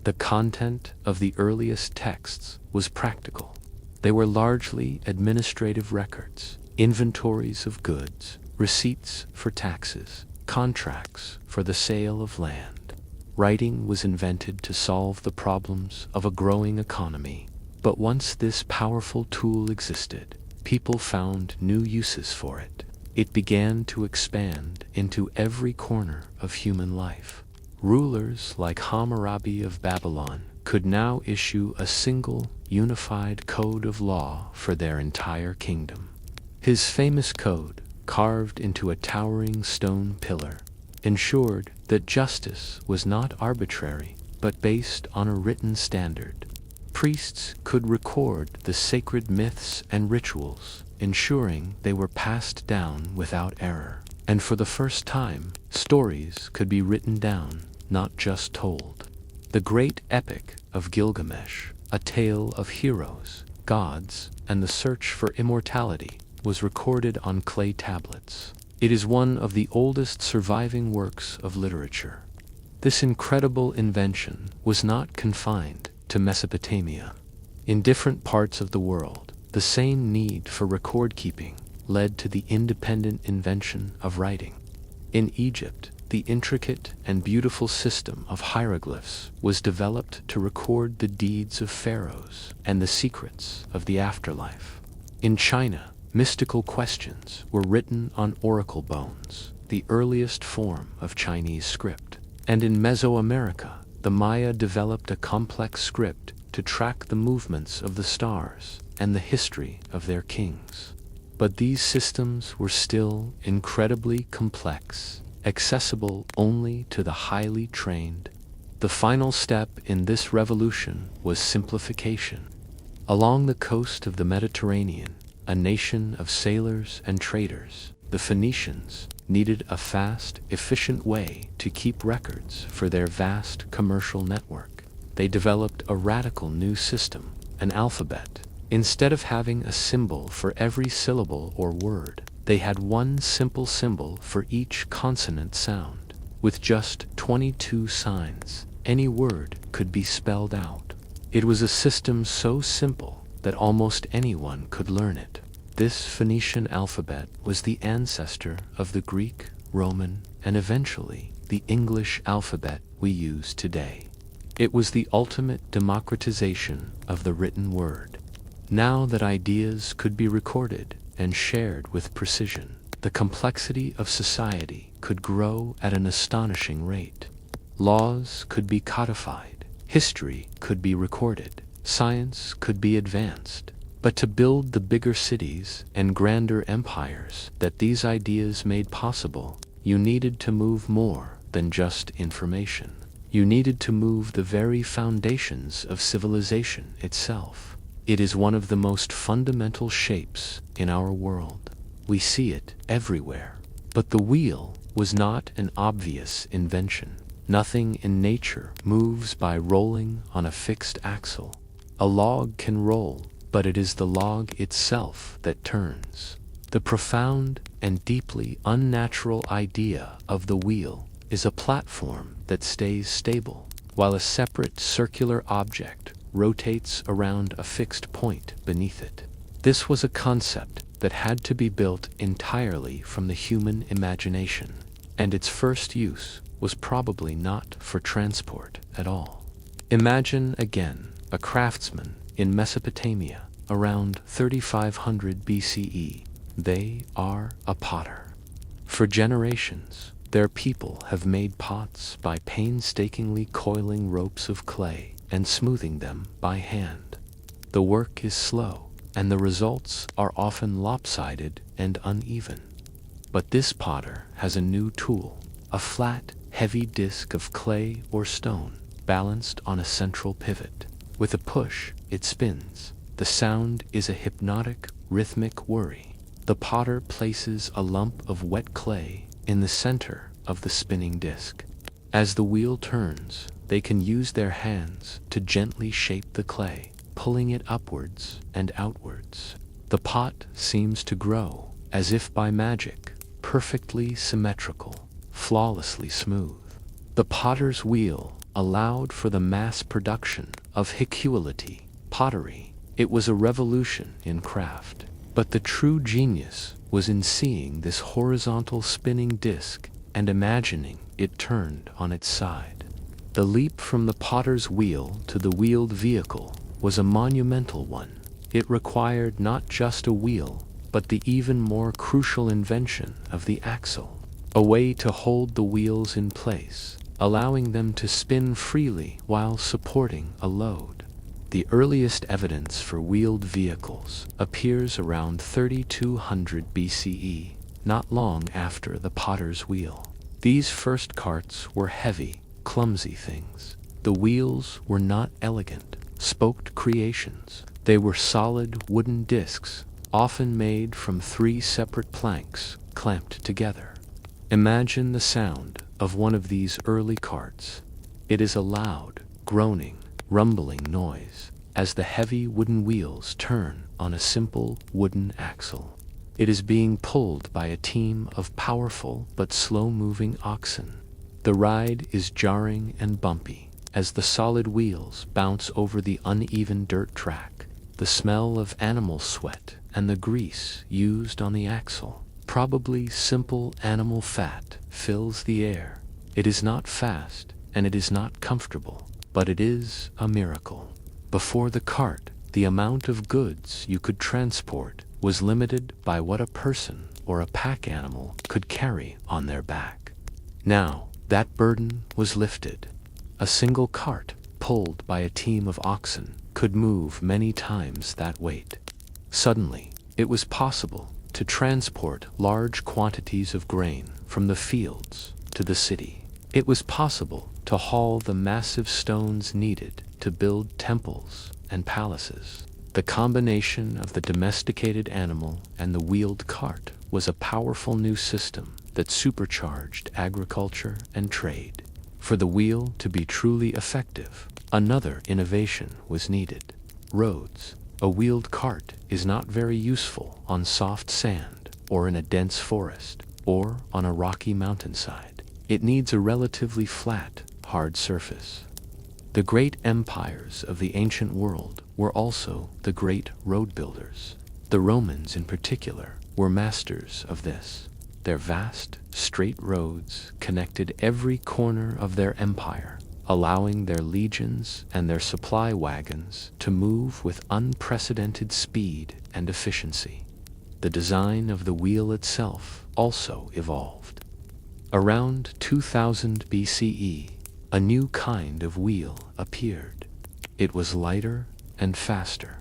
The content of the earliest texts was practical. They were largely administrative records, inventories of goods, receipts for taxes, contracts for the sale of land. Writing was invented to solve the problems of a growing economy, but once this powerful tool existed, people found new uses for it. It began to expand into every corner of human life. Rulers like Hammurabi of Babylon could now issue a single, unified code of law for their entire kingdom. His famous code, carved into a towering stone pillar, ensured that justice was not arbitrary but based on a written standard. Priests could record the sacred myths and rituals, ensuring they were passed down without error. And for the first time, stories could be written down, not just told. The great epic of Gilgamesh, a tale of heroes, gods, and the search for immortality, was recorded on clay tablets. It is one of the oldest surviving works of literature. This incredible invention was not confined to Mesopotamia. In different parts of the world, the same need for record keeping led to the independent invention of writing. In Egypt, the intricate and beautiful system of hieroglyphs was developed to record the deeds of pharaohs and the secrets of the afterlife. In China, mystical questions were written on oracle bones, the earliest form of Chinese script. And in Mesoamerica, the Maya developed a complex script to track the movements of the stars and the history of their kings. But these systems were still incredibly complex, accessible only to the highly trained. The final step in this revolution was simplification. Along the coast of the Mediterranean, a nation of sailors and traders, the Phoenicians needed a fast, efficient way to keep records for their vast commercial network. They developed a radical new system, an alphabet. Instead of having a symbol for every syllable or word, they had one simple symbol for each consonant sound. With just 22 signs, any word could be spelled out. It was a system so simple that almost anyone could learn it. This Phoenician alphabet was the ancestor of the Greek, Roman, and eventually the English alphabet we use today. It was the ultimate democratization of the written word. Now that ideas could be recorded and shared with precision, the complexity of society could grow at an astonishing rate. Laws could be codified, history could be recorded, science could be advanced. But to build the bigger cities and grander empires that these ideas made possible, you needed to move more than just information. You needed to move the very foundations of civilization itself. It is one of the most fundamental shapes in our world. We see it everywhere. But the wheel was not an obvious invention. Nothing in nature moves by rolling on a fixed axle. A log can roll, but it is the log itself that turns. The profound and deeply unnatural idea of the wheel is a platform that stays stable, while a separate circular object rotates around a fixed point beneath it. This was a concept that had to be built entirely from the human imagination, and its first use was probably not for transport at all. Imagine again a craftsman in Mesopotamia around 3500 BCE. They are a potter. For generations, their people have made pots by painstakingly coiling ropes of clay and smoothing them by hand. The work is slow, and the results are often lopsided and uneven. But this potter has a new tool, a flat, heavy disc of clay or stone balanced on a central pivot. With a push, it spins. The sound is a hypnotic, rhythmic whirring. The potter places a lump of wet clay in the center of the spinning disc. As the wheel turns, they can use their hands to gently shape the clay, pulling it upwards and outwards. The pot seems to grow, as if by magic, perfectly symmetrical, flawlessly smooth. The potter's wheel allowed for the mass production of high-quality pottery. It was a revolution in craft. But the true genius was in seeing this horizontal spinning disc and imagining it turned on its side. The leap from the potter's wheel to the wheeled vehicle was a monumental one. It required not just a wheel, but the even more crucial invention of the axle, a way to hold the wheels in place, allowing them to spin freely while supporting a load. The earliest evidence for wheeled vehicles appears around 3200 BCE, not long after the potter's wheel. These first carts were heavy, clumsy things. The wheels were not elegant, spoked creations. They were solid wooden discs, often made from 3 separate planks clamped together. Imagine the sound of one of these early carts. It is a loud, groaning, rumbling noise as the heavy wooden wheels turn on a simple wooden axle. It is being pulled by a team of powerful but slow-moving oxen. The ride is jarring and bumpy as the solid wheels bounce over the uneven dirt track. The smell of animal sweat and the grease used on the axle, probably simple animal fat, fills the air. It is not fast and it is not comfortable, but it is a miracle. Before the cart, the amount of goods you could transport was limited by what a person or a pack animal could carry on their back. Now, that burden was lifted. A single cart, pulled by a team of oxen, could move many times that weight. Suddenly, it was possible to transport large quantities of grain from the fields to the city. It was possible to haul the massive stones needed to build temples and palaces. The combination of the domesticated animal and the wheeled cart was a powerful new system that supercharged agriculture and trade. For the wheel to be truly effective, another innovation was needed: roads. A wheeled cart is not very useful on soft sand, or in a dense forest, or on a rocky mountainside. It needs a relatively flat, hard surface. The great empires of the ancient world were also the great road builders. The Romans, in particular, were masters of this. Their vast, straight roads connected every corner of their empire, allowing their legions and their supply wagons to move with unprecedented speed and efficiency. The design of the wheel itself also evolved. Around 2000 BCE, a new kind of wheel appeared. It was lighter and faster.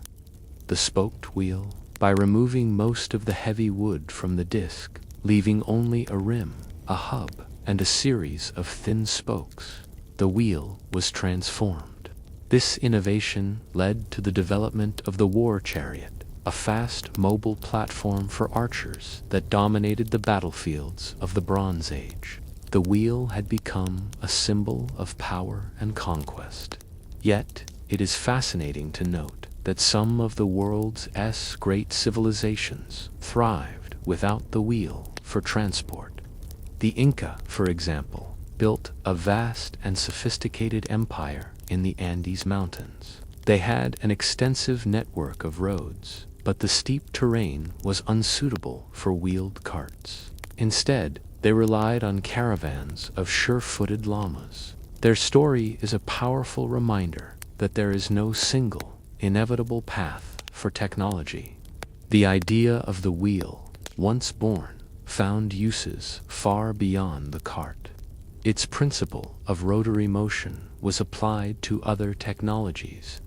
The spoked wheel, by removing most of the heavy wood from the disc, leaving only a rim, a hub, and a series of thin spokes, the wheel was transformed. This innovation led to the development of the war chariot, a fast, mobile platform for archers that dominated the battlefields of the Bronze Age. The wheel had become a symbol of power and conquest. Yet, it is fascinating to note that some of the world's great civilizations thrived without the wheel for transport. The Inca, for example, built a vast and sophisticated empire in the Andes Mountains. They had an extensive network of roads, but the steep terrain was unsuitable for wheeled carts. Instead, they relied on caravans of sure-footed llamas. Their story is a powerful reminder that there is no single, inevitable path for technology. The idea of the wheel, once born, found uses far beyond the cart. Its principle of rotary motion was applied to other technologies.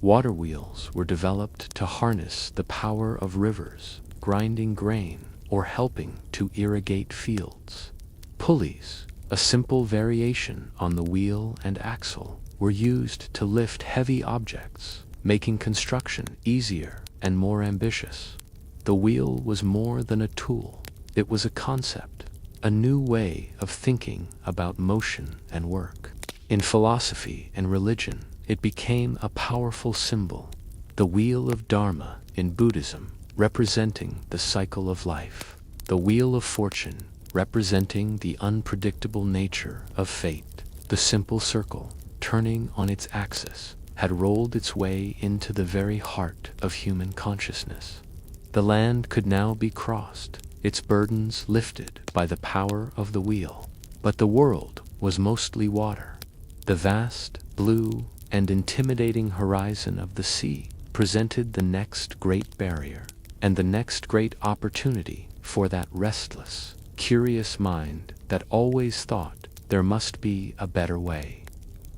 Water wheels were developed to harness the power of rivers, grinding grain, or helping to irrigate fields. Pulleys, a simple variation on the wheel and axle, were used to lift heavy objects, making construction easier and more ambitious. The wheel was more than a tool. It was a concept, a new way of thinking about motion and work. In philosophy and religion, it became a powerful symbol, the wheel of Dharma in Buddhism, representing the cycle of life, the wheel of fortune, representing the unpredictable nature of fate. The simple circle, turning on its axis, had rolled its way into the very heart of human consciousness. The land could now be crossed, its burdens lifted by the power of the wheel. But the world was mostly water. The vast, blue, and intimidating horizon of the sea presented the next great barrier, and the next great opportunity for that restless, curious mind that always thought there must be a better way.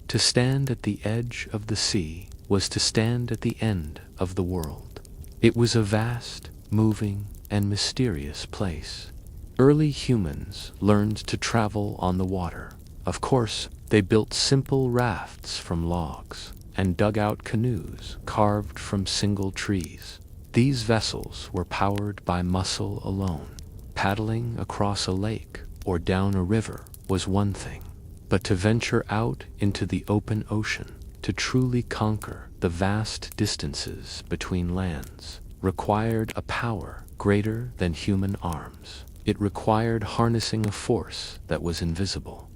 To stand at the edge of the sea was to stand at the end of the world. It was a vast, moving, and mysterious place. Early humans learned to travel on the water. Of course, they built simple rafts from logs and dug out canoes carved from single trees. These vessels were powered by muscle alone. Paddling across a lake or down a river was one thing, but to venture out into the open ocean, to truly conquer the vast distances between lands, required a power greater than human arms. It required harnessing a force that was invisible.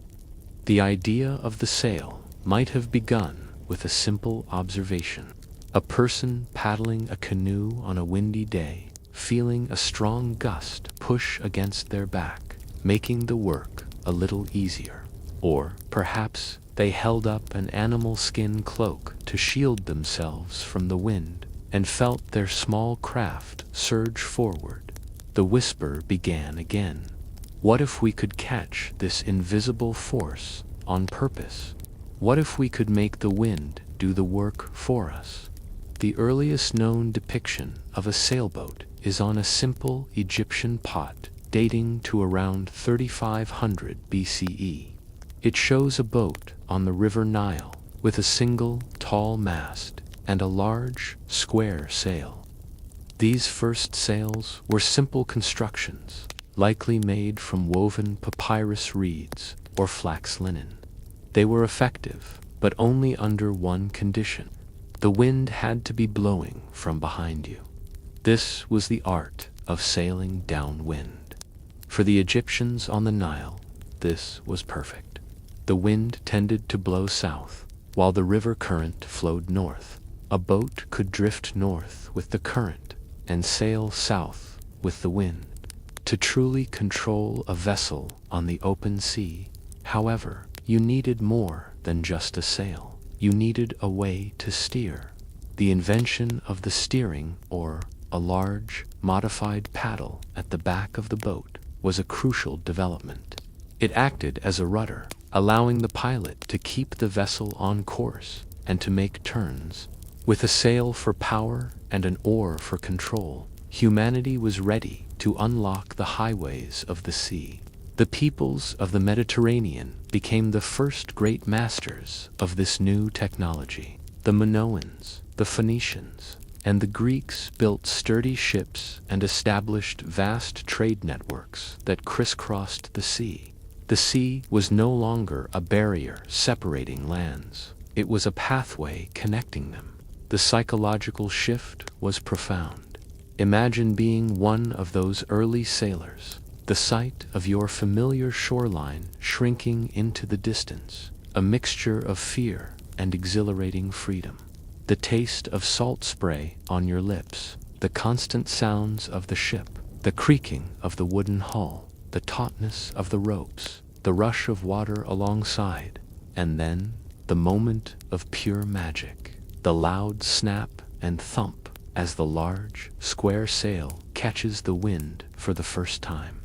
The idea of the sail might have begun with a simple observation. A person paddling a canoe on a windy day, feeling a strong gust push against their back, making the work a little easier. Or perhaps they held up an animal skin cloak to shield themselves from the wind and felt their small craft surge forward. The whisper began again. What if we could catch this invisible force on purpose? What if we could make the wind do the work for us? The earliest known depiction of a sailboat is on a simple Egyptian pot dating to around 3500 BCE. It shows a boat on the river Nile with a single tall mast and a large, square sail. These first sails were simple constructions, likely made from woven papyrus reeds or flax linen. They were effective, but only under one condition. The wind had to be blowing from behind you. This was the art of sailing downwind. For the Egyptians on the Nile, this was perfect. The wind tended to blow south, while the river current flowed north. A boat could drift north with the current and sail south with the wind. To truly control a vessel on the open sea, however, you needed more than just a sail. You needed a way to steer. The invention of the steering oar, a large, modified paddle at the back of the boat, was a crucial development. It acted as a rudder, allowing the pilot to keep the vessel on course and to make turns. With a sail for power and an oar for control, humanity was ready to unlock the highways of the sea. The peoples of the Mediterranean became the first great masters of this new technology. The Minoans, the Phoenicians, and the Greeks built sturdy ships and established vast trade networks that crisscrossed the sea. The sea was no longer a barrier separating lands. It was a pathway connecting them. The psychological shift was profound. Imagine being one of those early sailors. The sight of your familiar shoreline shrinking into the distance, a mixture of fear and exhilarating freedom. The taste of salt spray on your lips, the constant sounds of the ship, the creaking of the wooden hull, the tautness of the ropes, the rush of water alongside, and then the moment of pure magic, the loud snap and thump as the large, square sail catches the wind for the first time.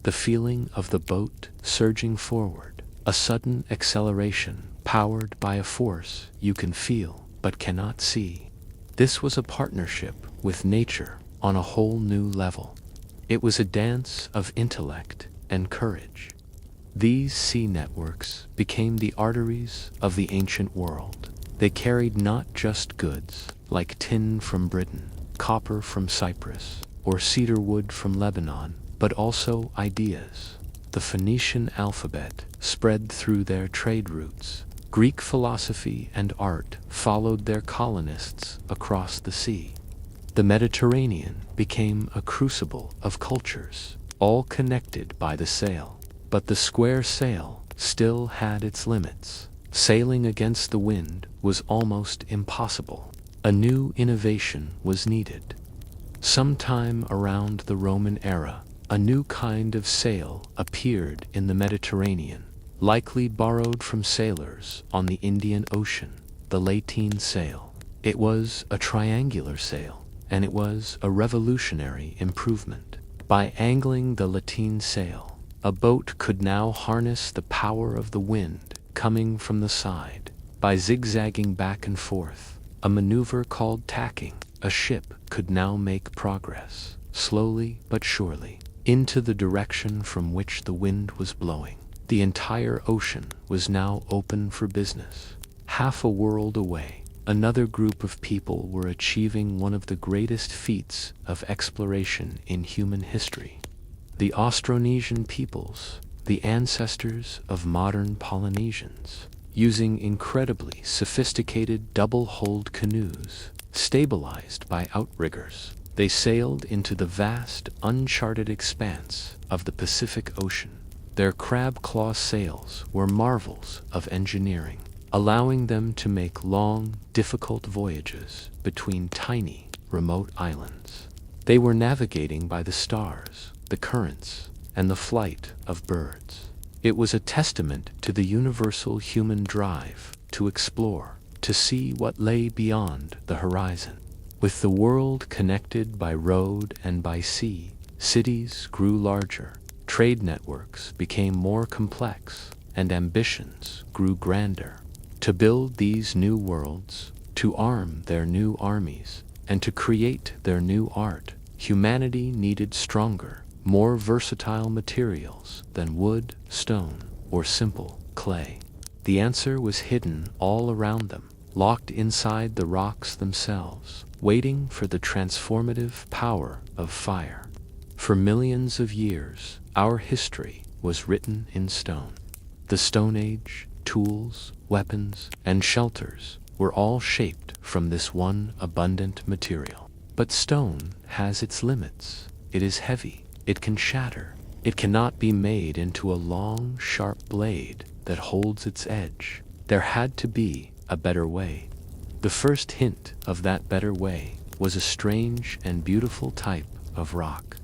The feeling of the boat surging forward, a sudden acceleration powered by a force you can feel but cannot see. This was a partnership with nature on a whole new level. It was a dance of intellect and courage. These sea networks became the arteries of the ancient world. They carried not just goods like tin from Britain, copper from Cyprus, or cedar wood from Lebanon, but also ideas. The Phoenician alphabet spread through their trade routes. Greek philosophy and art followed their colonists across the sea. The Mediterranean became a crucible of cultures, all connected by the sail. But the square sail still had its limits. Sailing against the wind was almost impossible. A new innovation was needed. Sometime around the Roman era, a new kind of sail appeared in the Mediterranean, likely borrowed from sailors on the Indian Ocean, the lateen sail. It was a triangular sail, and it was a revolutionary improvement. By angling the lateen sail, a boat could now harness the power of the wind coming from the side. By zigzagging back and forth, a maneuver called tacking, a ship could now make progress, slowly but surely, into the direction from which the wind was blowing. The entire ocean was now open for business. Half a world away, another group of people were achieving one of the greatest feats of exploration in human history. The Austronesian peoples, the ancestors of modern Polynesians, using incredibly sophisticated double-hulled canoes, stabilized by outriggers, they sailed into the vast, uncharted expanse of the Pacific Ocean. Their crab-claw sails were marvels of engineering, allowing them to make long, difficult voyages between tiny, remote islands. They were navigating by the stars, the currents, and the flight of birds. It was a testament to the universal human drive to explore, to see what lay beyond the horizon. With the world connected by road and by sea, cities grew larger, trade networks became more complex, and ambitions grew grander. To build these new worlds, to arm their new armies, and to create their new art, humanity needed stronger, more versatile materials than wood, stone, or simple clay. The answer was hidden all around them, locked inside the rocks themselves, waiting for the transformative power of fire. For millions of years, our history was written in stone. The Stone Age, tools, weapons, and shelters were all shaped from this one abundant material. But stone has its limits. It is heavy. It can shatter. It cannot be made into a long, sharp blade that holds its edge. There had to be a better way. The first hint of that better way was a strange and beautiful type of rock.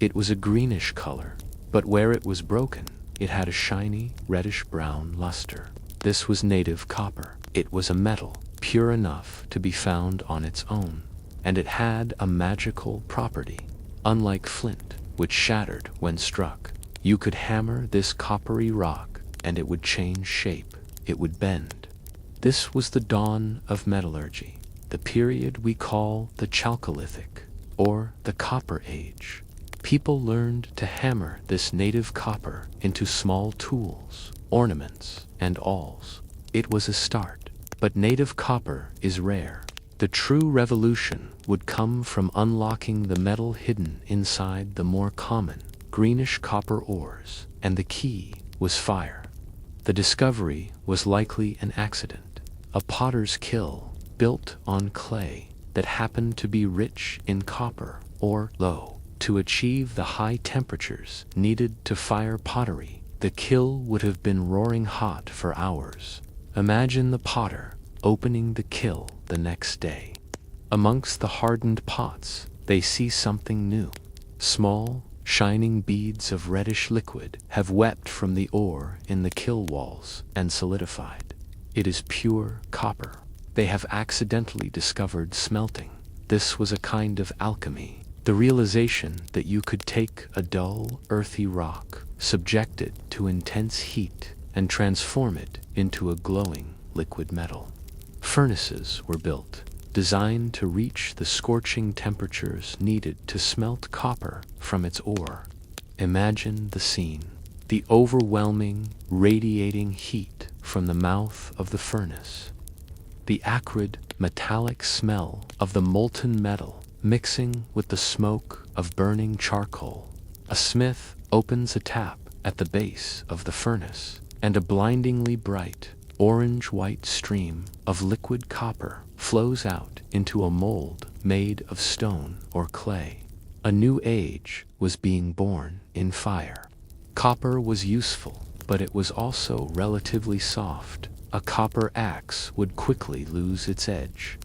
It was a greenish color, but where it was broken, it had a shiny, reddish-brown luster. This was native copper. It was a metal, pure enough to be found on its own, and it had a magical property. Unlike flint, which shattered when struck, you could hammer this coppery rock, and it would change shape. It would bend. This was the dawn of metallurgy, the period we call the Chalcolithic, or the Copper Age. People learned to hammer this native copper into small tools, ornaments, and awls. It was a start, but native copper is rare. The true revolution would come from unlocking the metal hidden inside the more common, greenish copper ores, and the key was fire. The discovery was likely an accident. A potter's kiln built on clay that happened to be rich in copper or low. To achieve the high temperatures needed to fire pottery, the kiln would have been roaring hot for hours. Imagine the potter opening the kiln the next day. Amongst the hardened pots, they see something new. Small, shining beads of reddish liquid have wept from the ore in the kiln walls and solidified. It is pure copper. They have accidentally discovered smelting. This was a kind of alchemy, the realization that you could take a dull, earthy rock, subject it to intense heat, and transform it into a glowing liquid metal. Furnaces were built, designed to reach the scorching temperatures needed to smelt copper from its ore. Imagine the scene. The overwhelming, radiating heat from the mouth of the furnace. The acrid, metallic smell of the molten metal mixing with the smoke of burning charcoal. A smith opens a tap, at the base of the furnace, and a blindingly bright, orange-white stream of liquid copper flows out into a mold made of stone or clay. A new age was being born in fire. Copper was useful, but it was also relatively soft. A copper axe would quickly lose its edge.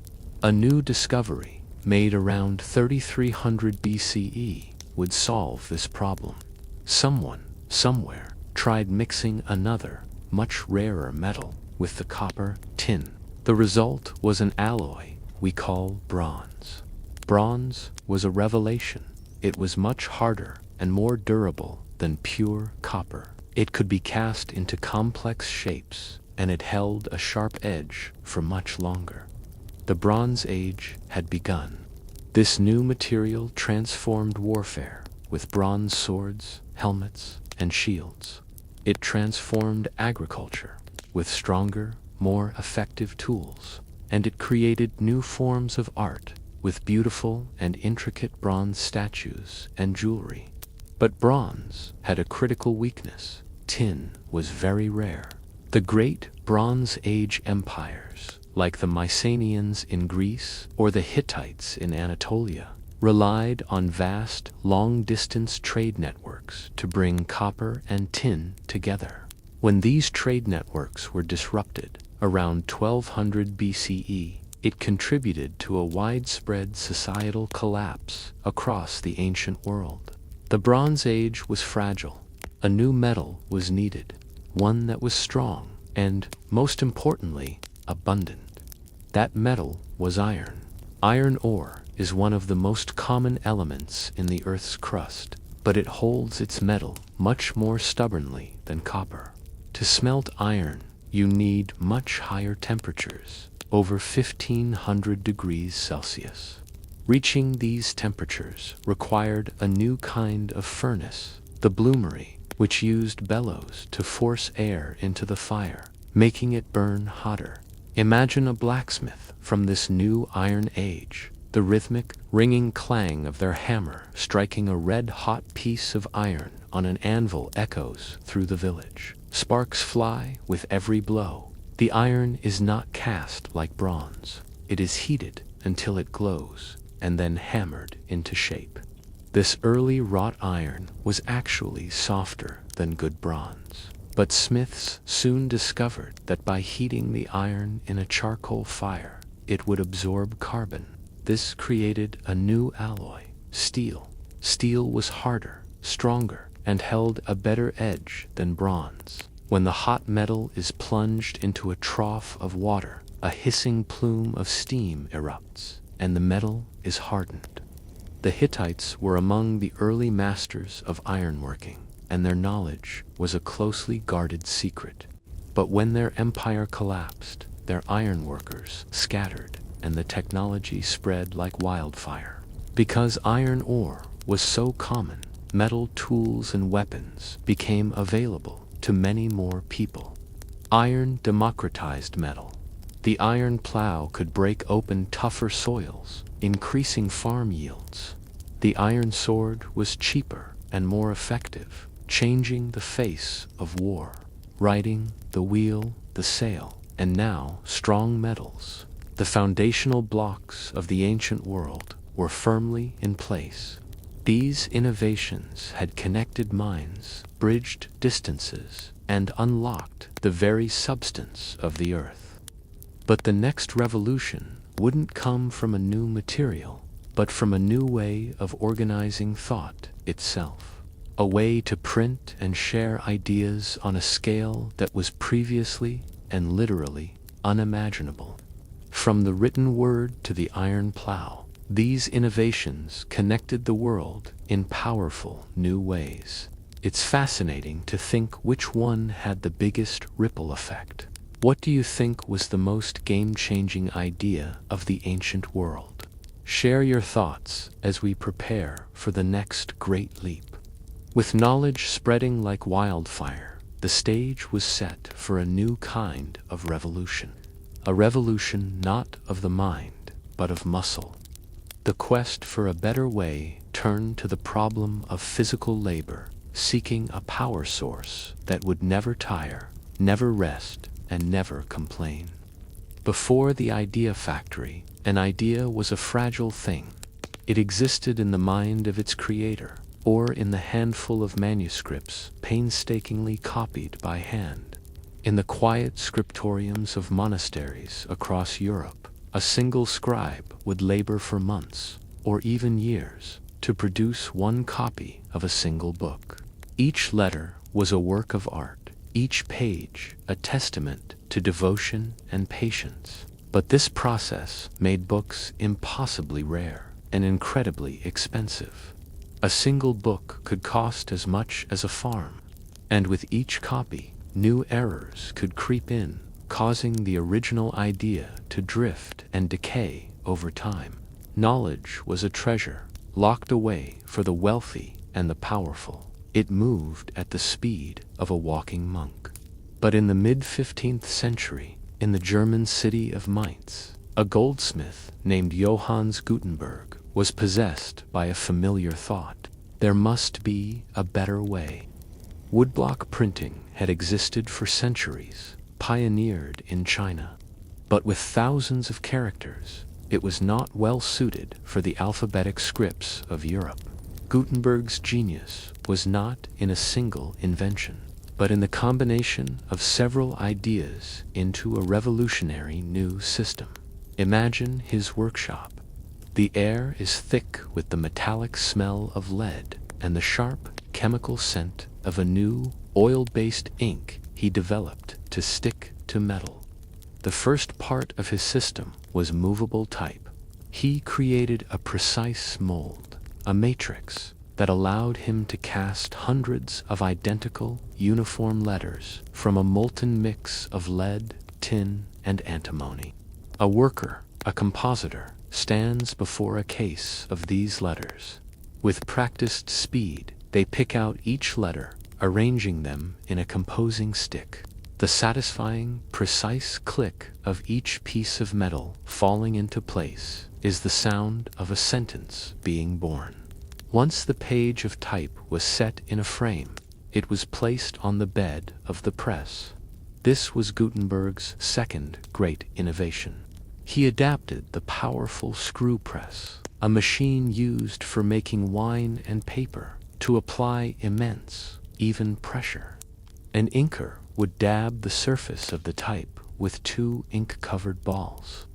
A new discovery, made around 3300 BCE, would solve this problem. Someone, somewhere, tried mixing another, much rarer metal with the copper, tin. The result was an alloy we call bronze. Bronze was a revelation. It was much harder and more durable than pure copper. It could be cast into complex shapes, and it held a sharp edge for much longer. The Bronze Age had begun. This new material transformed warfare with bronze swords, helmets, and shields. It transformed agriculture with stronger, more effective tools, and it created new forms of art with beautiful and intricate bronze statues and jewelry. But bronze had a critical weakness. Tin was very rare. The great Bronze Age empires, like the Mycenaeans in Greece or the Hittites in Anatolia, relied on vast, long-distance trade networks to bring copper and tin together. When these trade networks were disrupted around 1200 BCE, it contributed to a widespread societal collapse across the ancient world. The Bronze Age was fragile. A new metal was needed, one that was strong and, most importantly, abundant. That metal was iron. Iron ore is one of the most common elements in the Earth's crust, but it holds its metal much more stubbornly than copper. To smelt iron, you need much higher temperatures, over 1500 degrees Celsius. Reaching these temperatures required a new kind of furnace, the bloomery, which used bellows to force air into the fire, making it burn hotter. Imagine a blacksmith from this new Iron Age, the rhythmic, ringing clang of their hammer striking a red-hot piece of iron on an anvil echoes through the village. Sparks fly with every blow. The iron is not cast like bronze. It is heated until it glows, and then hammered into shape. This early wrought iron was actually softer than good bronze. But smiths soon discovered that by heating the iron in a charcoal fire, it would absorb carbon. This created a new alloy, steel. Steel was harder, stronger, and held a better edge than bronze. When the hot metal is plunged into a trough of water, a hissing plume of steam erupts, and the metal is hardened. The Hittites were among the early masters of ironworking, and their knowledge was a closely guarded secret. But when their empire collapsed, their ironworkers scattered, and the technology spread like wildfire. Because iron ore was so common, metal tools and weapons became available to many more people. Iron democratized metal. The iron plow could break open tougher soils, increasing farm yields. The iron sword was cheaper and more effective, changing the face of war. Riding, the wheel, the sail, and now strong metals. The foundational blocks of the ancient world were firmly in place. These innovations had connected minds, bridged distances, and unlocked the very substance of the earth. But the next revolution wouldn't come from a new material, but from a new way of organizing thought itself. A way to print and share ideas on a scale that was previously and literally unimaginable. From the written word to the iron plow, these innovations connected the world in powerful new ways. It's fascinating to think which one had the biggest ripple effect. What do you think was the most game-changing idea of the ancient world? Share your thoughts as we prepare for the next great leap. With knowledge spreading like wildfire, the stage was set for a new kind of revolution. A revolution not of the mind, but of muscle. The quest for a better way turned to the problem of physical labor, seeking a power source that would never tire, never rest, and never complain. Before the idea factory, an idea was a fragile thing. It existed in the mind of its creator, or in the handful of manuscripts painstakingly copied by hand. In the quiet scriptoriums of monasteries across Europe, a single scribe would labor for months, or even years, to produce one copy of a single book. Each letter was a work of art, each page a testament to devotion and patience. But this process made books impossibly rare and incredibly expensive. A single book could cost as much as a farm, and with each copy, new errors could creep in, causing the original idea to drift and decay over time. Knowledge was a treasure, locked away for the wealthy and the powerful. It moved at the speed of a walking monk. But in the mid-15th century, in the German city of Mainz, a goldsmith named Johannes Gutenberg was possessed by a familiar thought. There must be a better way. Woodblock printing had existed for centuries, pioneered in China. But with thousands of characters, it was not well suited for the alphabetic scripts of Europe. Gutenberg's genius was not in a single invention, but in the combination of several ideas into a revolutionary new system. Imagine his workshop. The air is thick with the metallic smell of lead and the sharp chemical scent of a new oil-based ink he developed to stick to metal. The first part of his system was movable type. He created a precise mold, a matrix, that allowed him to cast hundreds of identical, uniform letters from a molten mix of lead, tin, and antimony. A worker, a compositor, stands before a case of these letters. With practiced speed, they pick out each letter, arranging them in a composing stick. The satisfying, precise click of each piece of metal falling into place is the sound of a sentence being born. Once the page of type was set in a frame, it was placed on the bed of the press. This was Gutenberg's second great innovation. He adapted the powerful screw press, a machine used for making wine and paper, to apply immense, even pressure. An inker would dab the surface of the type with 2 ink-covered balls.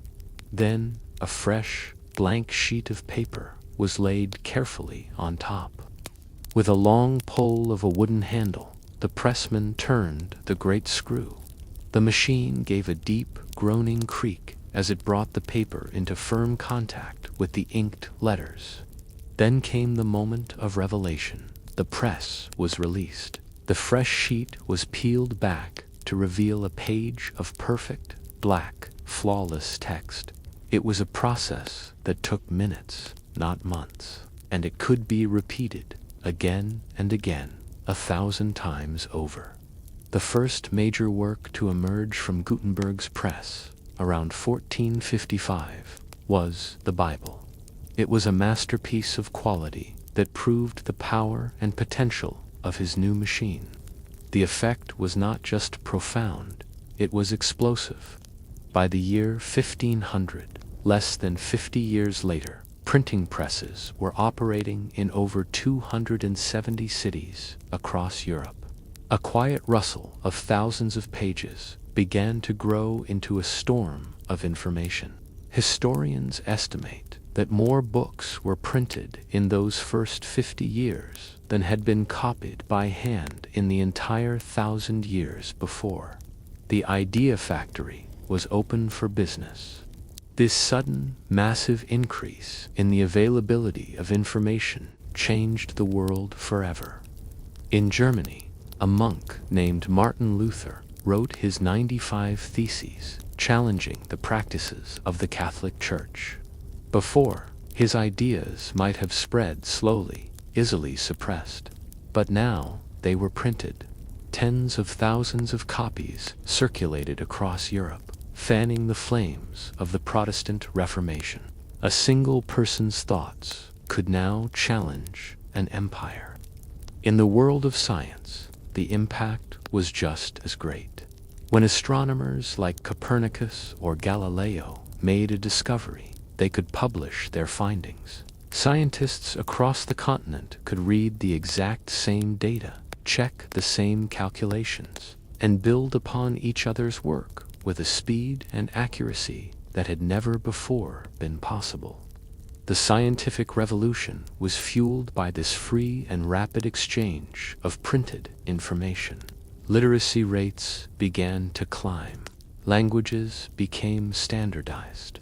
Then a fresh, blank sheet of paper was laid carefully on top. With a long pole of a wooden handle, the pressman turned the great screw. The machine gave a deep, groaning creak as it brought the paper into firm contact with the inked letters. Then came the moment of revelation. The press was released. The fresh sheet was peeled back to reveal a page of perfect, black, flawless text. It was a process that took minutes, not months, and it could be repeated again and again, 1,000 times over. The first major work to emerge from Gutenberg's press, around 1455, was the Bible. It was a masterpiece of quality that proved the power and potential of his new machine. The effect was not just profound, it was explosive. By the year 1500, less than 50 years later, printing presses were operating in over 270 cities across Europe. A quiet rustle of thousands of pages began to grow into a storm of information. Historians estimate that more books were printed in those first 50 years than had been copied by hand in the entire 1,000 years before. The idea factory was open for business. This sudden, massive increase in the availability of information changed the world forever. In Germany, a monk named Martin Luther wrote his 95 Theses, challenging the practices of the Catholic Church. Before, his ideas might have spread slowly, easily suppressed. But now they were printed. Tens of thousands of copies circulated across Europe, fanning the flames of the Protestant Reformation. A single person's thoughts could now challenge an empire. In the world of science, the impact was just as great. When astronomers like Copernicus or Galileo made a discovery, they could publish their findings. Scientists across the continent could read the exact same data, check the same calculations, and build upon each other's work with a speed and accuracy that had never before been possible. The scientific revolution was fueled by this free and rapid exchange of printed information. Literacy rates began to climb. Languages became standardized.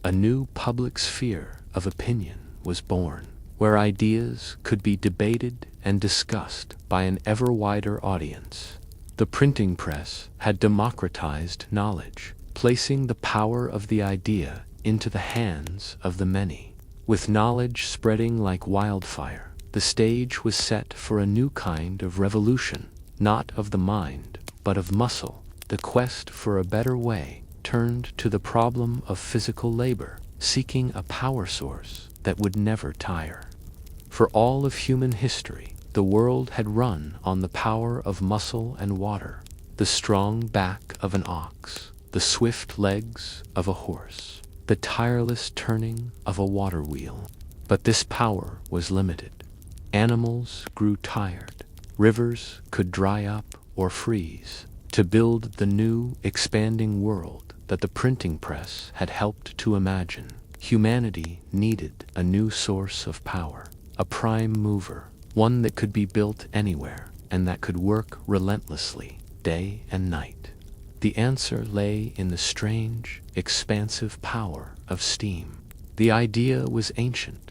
A new public sphere of opinion was born, where ideas could be debated and discussed by an ever wider audience. The printing press had democratized knowledge, placing the power of the idea into the hands of the many. With knowledge spreading like wildfire, the stage was set for a new kind of revolution, not of the mind, but of muscle. The quest for a better way turned to the problem of physical labor, seeking a power source that would never tire. For all of human history, the world had run on the power of muscle and water, the strong back of an ox, the swift legs of a horse, the tireless turning of a water wheel. But this power was limited. Animals grew tired. Rivers could dry up or freeze. To build the new, expanding world that the printing press had helped to imagine, humanity needed a new source of power, a prime mover, one that could be built anywhere and that could work relentlessly, day and night. The answer lay in the strange, expansive power of steam. The idea was ancient.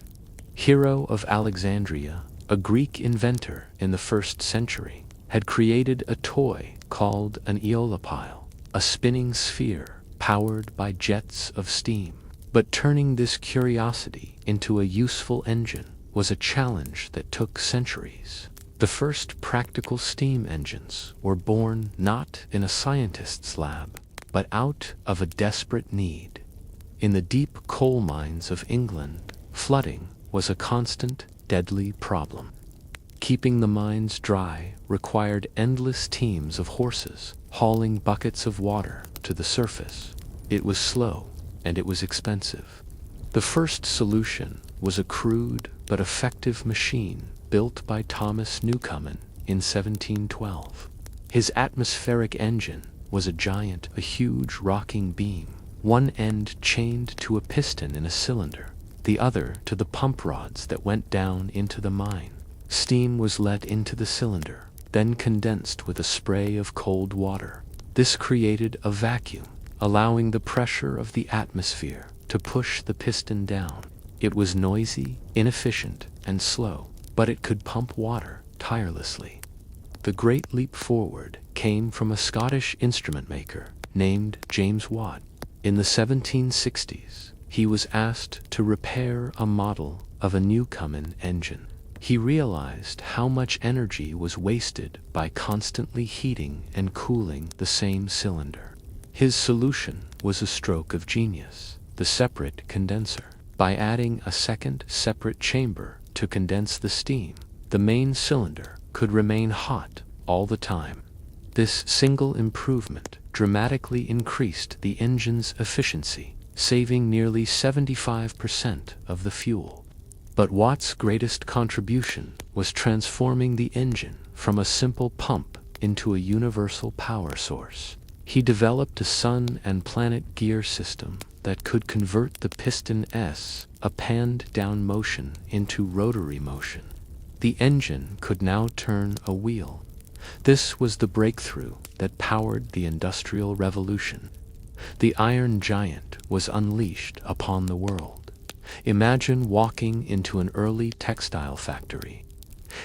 Hero of Alexandria, a Greek inventor in the 1st century, had created a toy called an aeolipile, a spinning sphere powered by jets of steam. But turning this curiosity into a useful engine was a challenge that took centuries. The first practical steam engines were born not in a scientist's lab, but out of a desperate need. In the deep coal mines of England, flooding was a constant, deadly problem. Keeping the mines dry required endless teams of horses hauling buckets of water to the surface. It was slow and it was expensive. The first solution was a crude but effective machine built by Thomas Newcomen in 1712. His atmospheric engine was a huge rocking beam, one end chained to a piston in a cylinder, the other to the pump rods that went down into the mine. Steam was let into the cylinder, then condensed with a spray of cold water. This created a vacuum, allowing the pressure of the atmosphere to push the piston down. It was noisy, inefficient, and slow, but it could pump water tirelessly. The great leap forward came from a Scottish instrument maker named James Watt. In the 1760s, he was asked to repair a model of a Newcomen engine. He realized how much energy was wasted by constantly heating and cooling the same cylinder. His solution was a stroke of genius, the separate condenser. By adding a second separate chamber to condense the steam, the main cylinder could remain hot all the time. This single improvement dramatically increased the engine's efficiency, saving nearly 75% of the fuel. But Watt's greatest contribution was transforming the engine from a simple pump into a universal power source. He developed a sun and planet gear system that could convert the piston S, a panned-down motion, into rotary motion. The engine could now turn a wheel. This was the breakthrough that powered the Industrial Revolution. The Iron Giant was unleashed upon the world. Imagine walking into an early textile factory.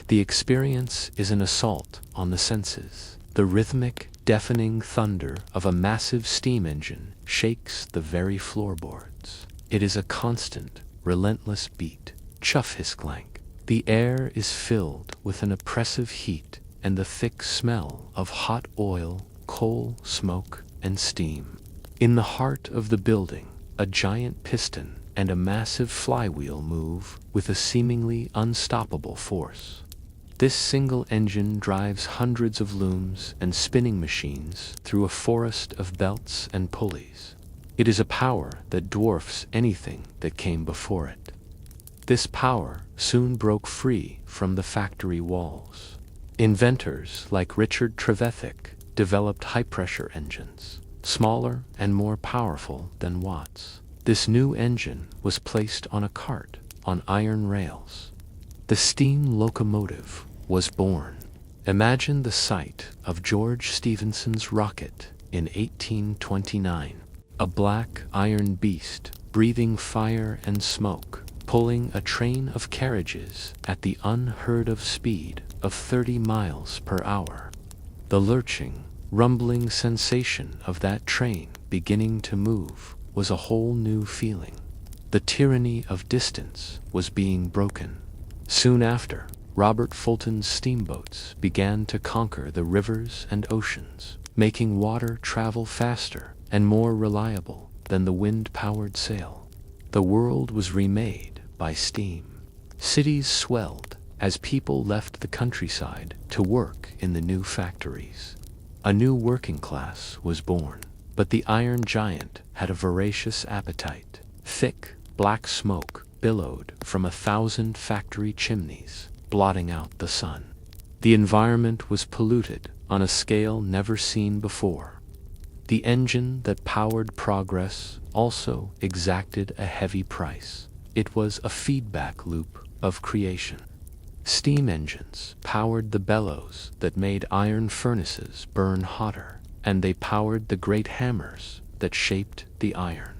The experience is an assault on the senses. The rhythmic, deafening thunder of a massive steam engine shakes the very floorboards. It is a constant, relentless beat. Chuff-hisk-clank. The air is filled with an oppressive heat and the thick smell of hot oil, coal, smoke, and steam. In the heart of the building, a giant piston and a massive flywheel move with a seemingly unstoppable force. This single engine drives hundreds of looms and spinning machines through a forest of belts and pulleys. It is a power that dwarfs anything that came before it. This power soon broke free from the factory walls. Inventors like Richard Trevithick developed high-pressure engines, smaller and more powerful than Watt's. This new engine was placed on a cart on iron rails. The steam locomotive was born. Imagine the sight of George Stephenson's rocket in 1829, a black iron beast breathing fire and smoke, pulling a train of carriages at the unheard-of speed of 30 miles per hour. The lurching, rumbling sensation of that train beginning to move was a whole new feeling. The tyranny of distance was being broken. Soon after, Robert Fulton's steamboats began to conquer the rivers and oceans, making water travel faster and more reliable than the wind-powered sail. The world was remade by steam. Cities swelled as people left the countryside to work in the new factories. A new working class was born, but the iron giant had a voracious appetite. Thick, black smoke billowed from 1,000 factory chimneys, blotting out the sun. The environment was polluted on a scale never seen before. The engine that powered progress also exacted a heavy price. It was a feedback loop of creation. Steam engines powered the bellows that made iron furnaces burn hotter, and they powered the great hammers that shaped the iron.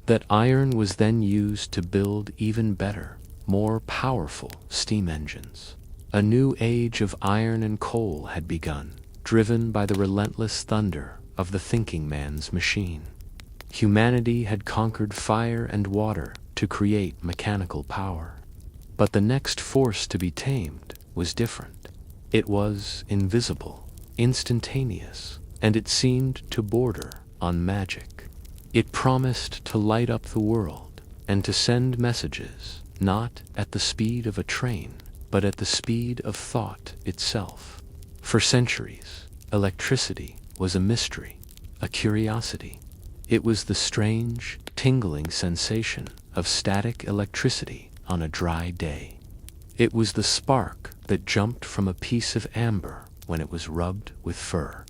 That iron was then used to build even better, more powerful steam engines. A new age of iron and coal had begun, driven by the relentless thunder of the thinking man's machine. Humanity had conquered fire and water to create mechanical power. But the next force to be tamed was different. It was invisible, instantaneous, and it seemed to border on magic. It promised to light up the world and to send messages, not at the speed of a train, but at the speed of thought itself. For centuries, electricity was a mystery, a curiosity. It was the strange, tingling sensation of static electricity on a dry day. It was the spark that jumped from a piece of amber when it was rubbed with fur.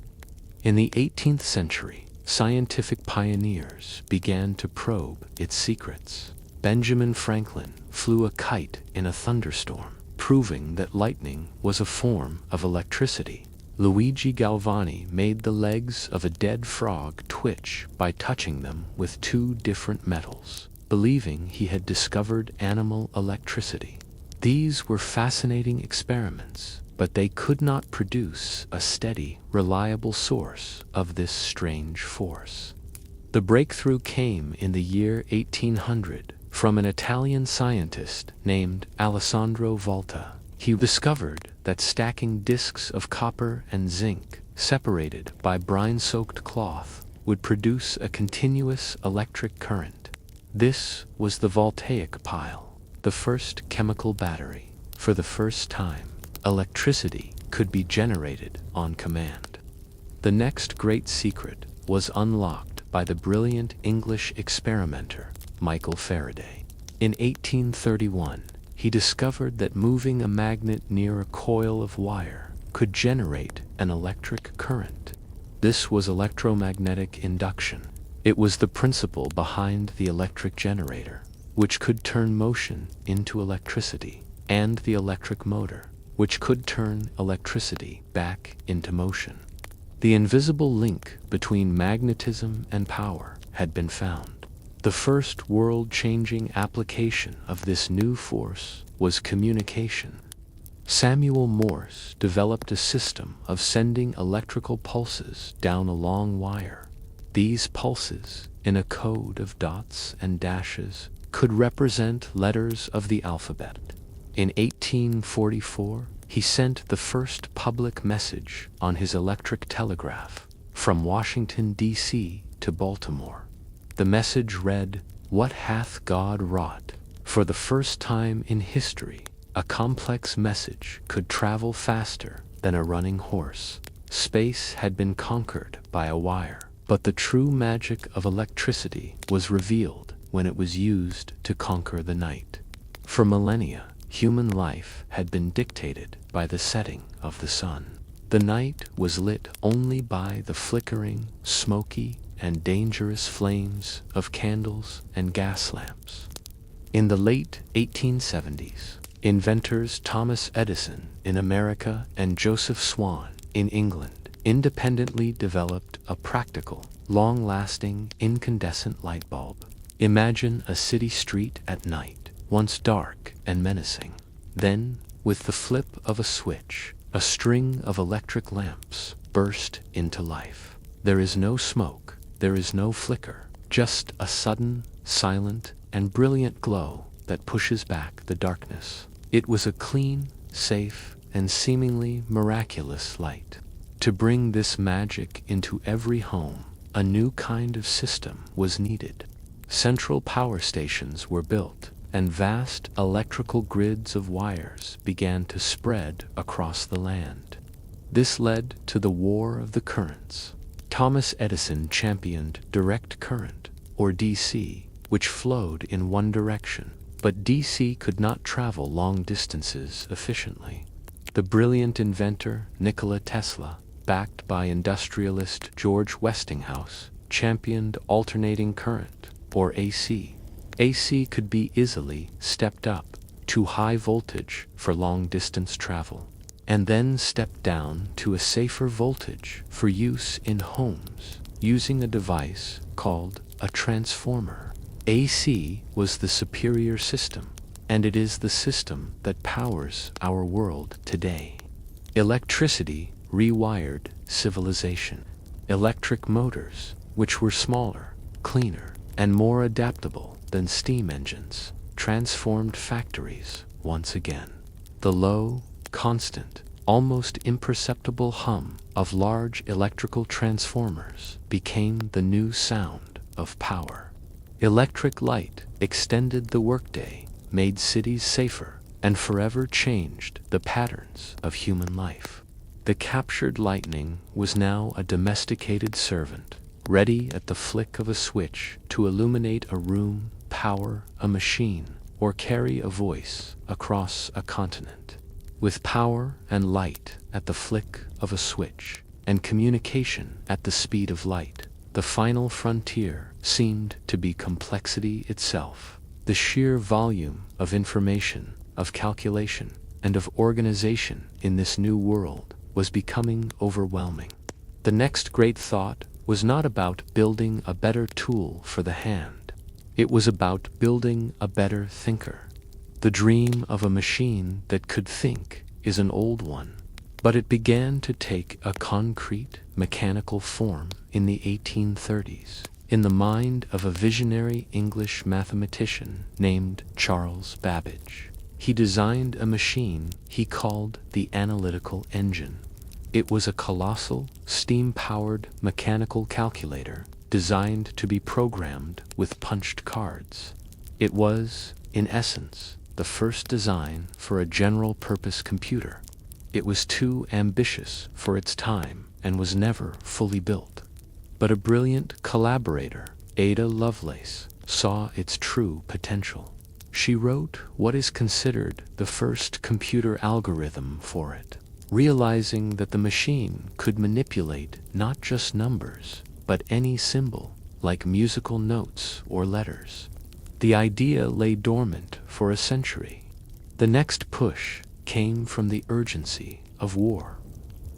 In the 18th century, scientific pioneers began to probe its secrets. Benjamin Franklin flew a kite in a thunderstorm, proving that lightning was a form of electricity. Luigi Galvani made the legs of a dead frog twitch by touching them with 2 different metals, believing he had discovered animal electricity. These were fascinating experiments, but they could not produce a steady, reliable source of this strange force. The breakthrough came in the year 1800 from an Italian scientist named Alessandro Volta. He discovered that stacking discs of copper and zinc, separated by brine-soaked cloth, would produce a continuous electric current. This was the voltaic pile, the first chemical battery. For the first time, electricity could be generated on command. The next great secret was unlocked by the brilliant English experimenter Michael Faraday. In 1831, he discovered that moving a magnet near a coil of wire could generate an electric current. This was electromagnetic induction. It was the principle behind the electric generator, which could turn motion into electricity, and the electric motor, which could turn electricity back into motion. The invisible link between magnetism and power had been found. The first world-changing application of this new force was communication. Samuel Morse developed a system of sending electrical pulses down a long wire. These pulses, in a code of dots and dashes, could represent letters of the alphabet. In 1844, he sent the first public message on his electric telegraph from Washington, D.C. to Baltimore. The message read, "What hath God wrought? For the first time in history, A complex message could travel faster than a running horse. Space had been conquered by a wire, but the true magic of electricity was revealed when it was used to conquer the night. For millennia, human life had been dictated by the setting of the sun. The night was lit only by the flickering, smoky, and dangerous flames of candles and gas lamps. In the late 1870s, inventors Thomas Edison in America and Joseph Swan in England independently developed a practical, long-lasting incandescent light bulb. Imagine a city street at night, once dark and menacing. Then, with the flip of a switch, a string of electric lamps burst into life. There is no smoke, there is no flicker, just a sudden, silent, and brilliant glow that pushes back the darkness. It was a clean, safe, and seemingly miraculous light. To bring this magic into every home, a new kind of system was needed. Central power stations were built, and vast electrical grids of wires began to spread across the land. This led to the War of the Currents. Thomas Edison championed direct current, or DC, which flowed in one direction, but DC could not travel long distances efficiently. The brilliant inventor Nikola Tesla, backed by industrialist George Westinghouse, championed alternating current, or AC. AC could be easily stepped up to high voltage for long-distance travel, and then stepped down to a safer voltage for use in homes using a device called a transformer. AC was the superior system, and it is the system that powers our world today. Electricity rewired civilization. Electric motors, which were smaller, cleaner, and more adaptable than steam engines, transformed factories once again. The low, constant, almost imperceptible hum of large electrical transformers became the new sound of power. Electric light extended the workday, made cities safer, and forever changed the patterns of human life. The captured lightning was now a domesticated servant, ready at the flick of a switch to illuminate a room, power a machine, or carry a voice across a continent. With power and light at the flick of a switch, and communication at the speed of light, the final frontier seemed to be complexity itself. The sheer volume of information, of calculation, and of organization in this new world was becoming overwhelming. The next great thought was not about building a better tool for the hand. It was about building a better thinker. The dream of a machine that could think is an old one, but it began to take a concrete, mechanical form in the 1830s, in the mind of a visionary English mathematician named Charles Babbage. He designed a machine he called the analytical engine. It was a colossal, steam-powered mechanical calculator designed to be programmed with punched cards. It was, in essence, the first design for a general-purpose computer. It was too ambitious for its time and was never fully built. But a brilliant collaborator, Ada Lovelace, saw its true potential. She wrote what is considered the first computer algorithm for it, realizing that the machine could manipulate not just numbers, but any symbol, like musical notes or letters. The idea lay dormant for a century. The next push came from the urgency of war.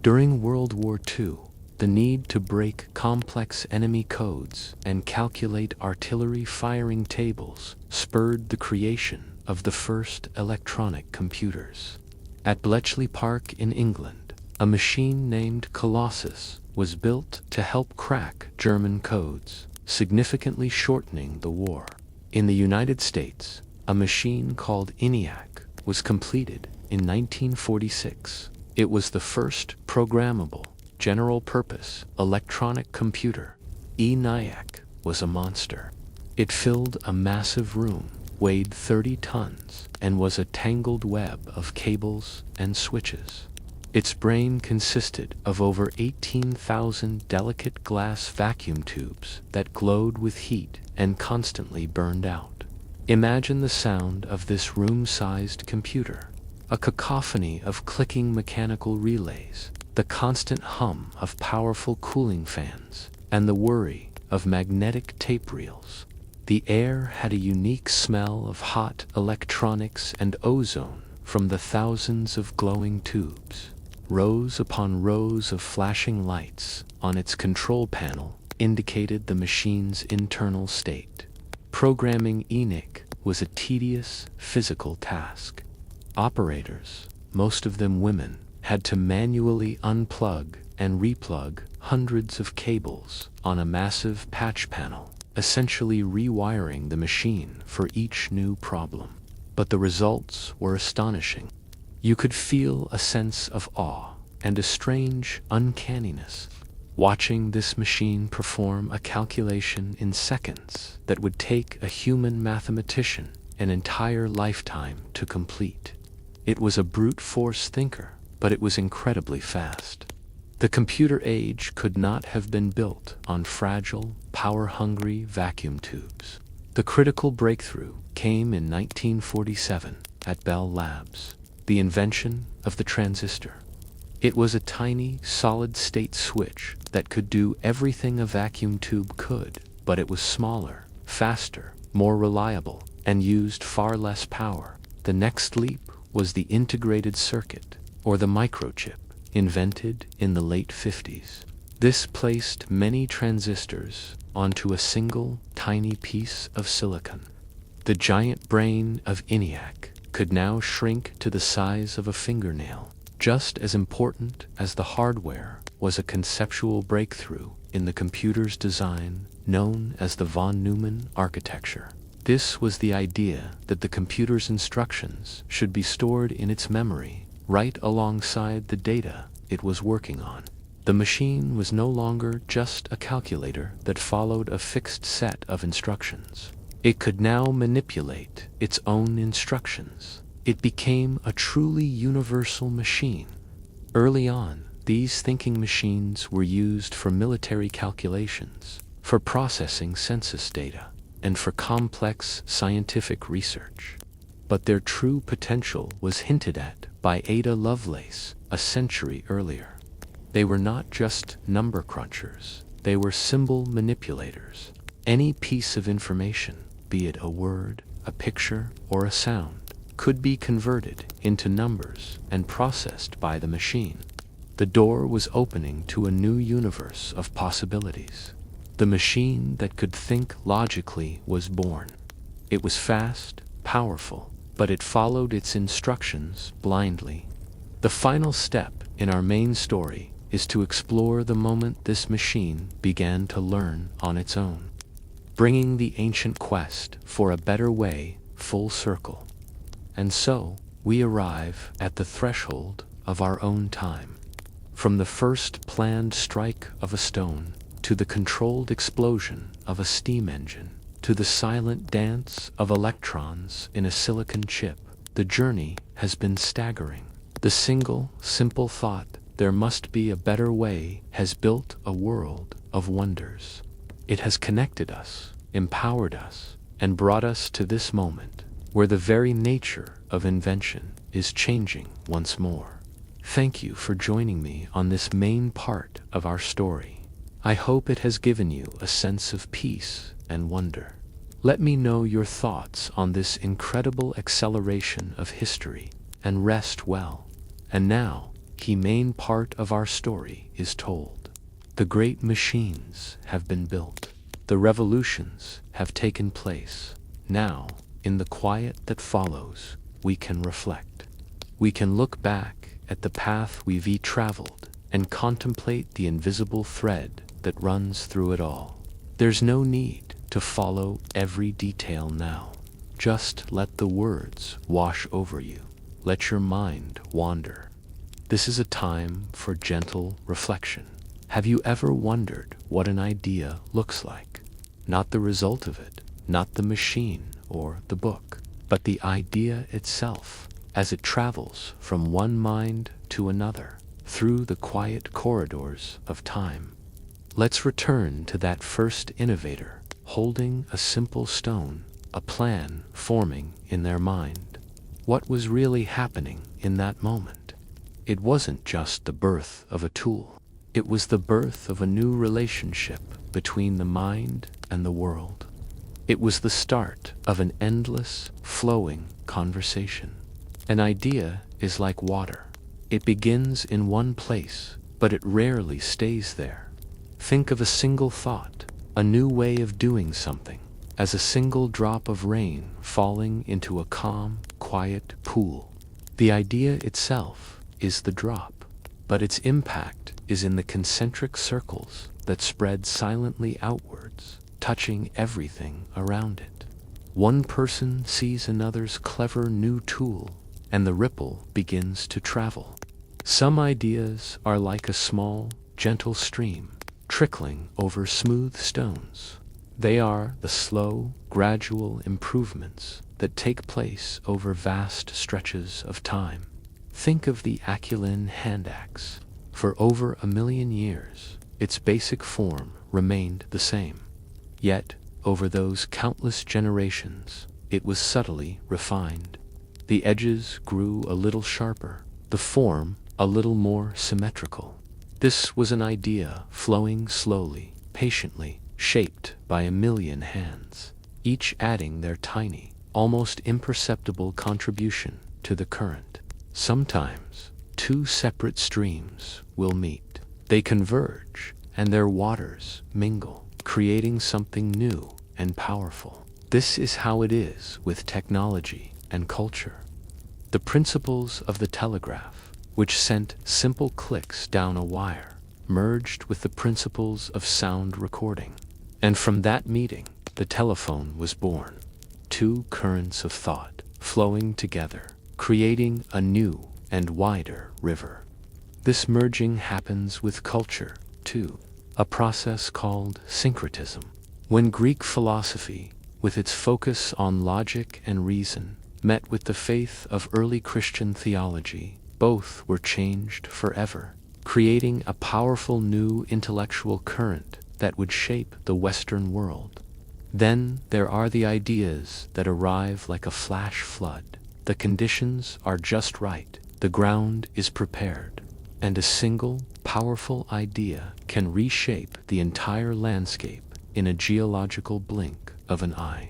During World War II, the need to break complex enemy codes and calculate artillery firing tables spurred the creation of the first electronic computers. At Bletchley Park in England, a machine named Colossus was built to help crack German codes, significantly shortening the war. In the United States, a machine called ENIAC was completed in 1946. It was the first programmable, general-purpose electronic computer. ENIAC was a monster. It filled a massive room, weighed 30 tons and was a tangled web of cables and switches. Its brain consisted of over 18,000 delicate glass vacuum tubes that glowed with heat and constantly burned out. Imagine the sound of this room-sized computer, a cacophony of clicking mechanical relays, the constant hum of powerful cooling fans, and the whirring of magnetic tape reels. The air had a unique smell of hot electronics and ozone from the thousands of glowing tubes. Rows upon rows of flashing lights on its control panel indicated the machine's internal state. Programming ENIAC was a tedious physical task. Operators, most of them women, had to manually unplug and replug hundreds of cables on a massive patch panel, essentially rewiring the machine for each new problem. But the results were astonishing. You could feel a sense of awe and a strange uncanniness watching this machine perform a calculation in seconds that would take a human mathematician an entire lifetime to complete. It was a brute force thinker, but it was incredibly fast. The computer age could not have been built on fragile, power-hungry vacuum tubes. The critical breakthrough came in 1947 at Bell Labs, the invention of the transistor. It was a tiny, solid-state switch that could do everything a vacuum tube could, but it was smaller, faster, more reliable, and used far less power. The next leap was the integrated circuit, or the microchip, invented in the late 50s. This placed many transistors onto a single, tiny piece of silicon. The giant brain of ENIAC could now shrink to the size of a fingernail. Just as important as the hardware was a conceptual breakthrough in the computer's design known as the von Neumann architecture. This was the idea that the computer's instructions should be stored in its memory, right alongside the data it was working on. The machine was no longer just a calculator that followed a fixed set of instructions. It could now manipulate its own instructions. It became a truly universal machine. Early on, these thinking machines were used for military calculations, for processing census data, and for complex scientific research. But their true potential was hinted at by Ada Lovelace a century earlier. They were not just number crunchers, they were symbol manipulators. Any piece of information, be it a word, a picture, or a sound, could be converted into numbers and processed by the machine. The door was opening to a new universe of possibilities. The machine that could think logically was born. It was fast, powerful, but it followed its instructions blindly. The final step in our main story is to explore the moment this machine began to learn on its own, bringing the ancient quest for a better way full circle. And so, we arrive at the threshold of our own time. From the first planned strike of a stone, to the controlled explosion of a steam engine, to the silent dance of electrons in a silicon chip, the journey has been staggering. The single, simple thought, there must be a better way, has built a world of wonders. It has connected us, empowered us, and brought us to this moment, where the very nature of invention is changing once more. Thank you for joining me on this main part of our story. I hope it has given you a sense of peace and wonder. Let me know your thoughts on this incredible acceleration of history, and rest well. And now, the main part of our story is told. The great machines have been built. The revolutions have taken place. Now, in the quiet that follows, we can reflect. We can look back at the path we've traveled and contemplate the invisible thread that runs through it all. There's no need to follow every detail now. Just let the words wash over you. Let your mind wander. This is a time for gentle reflection. Have you ever wondered what an idea looks like? Not the result of it, not the machine or the book, but the idea itself, as it travels from one mind to another through the quiet corridors of time. Let's return to that first innovator, holding a simple stone, a plan forming in their mind. What was really happening in that moment? It wasn't just the birth of a tool. It was the birth of a new relationship between the mind and the world. It was the start of an endless, flowing conversation. An idea is like water. It begins in one place, but it rarely stays there. Think of a single thought, a new way of doing something, as a single drop of rain falling into a calm, quiet pool. The idea itself is the drop, but its impact is in the concentric circles that spread silently outwards, touching everything around it. One person sees another's clever new tool, and the ripple begins to travel. Some ideas are like a small, gentle stream, trickling over smooth stones. They are the slow, gradual improvements that take place over vast stretches of time. Think of the Aquilin hand axe. For over 1,000,000 years, its basic form remained the same. Yet, over those countless generations, it was subtly refined. The edges grew a little sharper, the form a little more symmetrical. This was an idea flowing slowly, patiently, shaped by 1,000,000 hands, each adding their tiny, almost imperceptible contribution to the current. Sometimes, two separate streams will meet. They converge, and their waters mingle, creating something new and powerful. This is how it is with technology and culture. The principles of the telegraph, which sent simple clicks down a wire, merged with the principles of sound recording. And from that meeting, the telephone was born. Two currents of thought flowing together, creating a new and wider river. This merging happens with culture, too, a process called syncretism. When Greek philosophy, with its focus on logic and reason, met with the faith of early Christian theology, both were changed forever, creating a powerful new intellectual current that would shape the Western world. Then there are the ideas that arrive like a flash flood. The conditions are just right, the ground is prepared, and a single, powerful idea can reshape the entire landscape in a geological blink of an eye.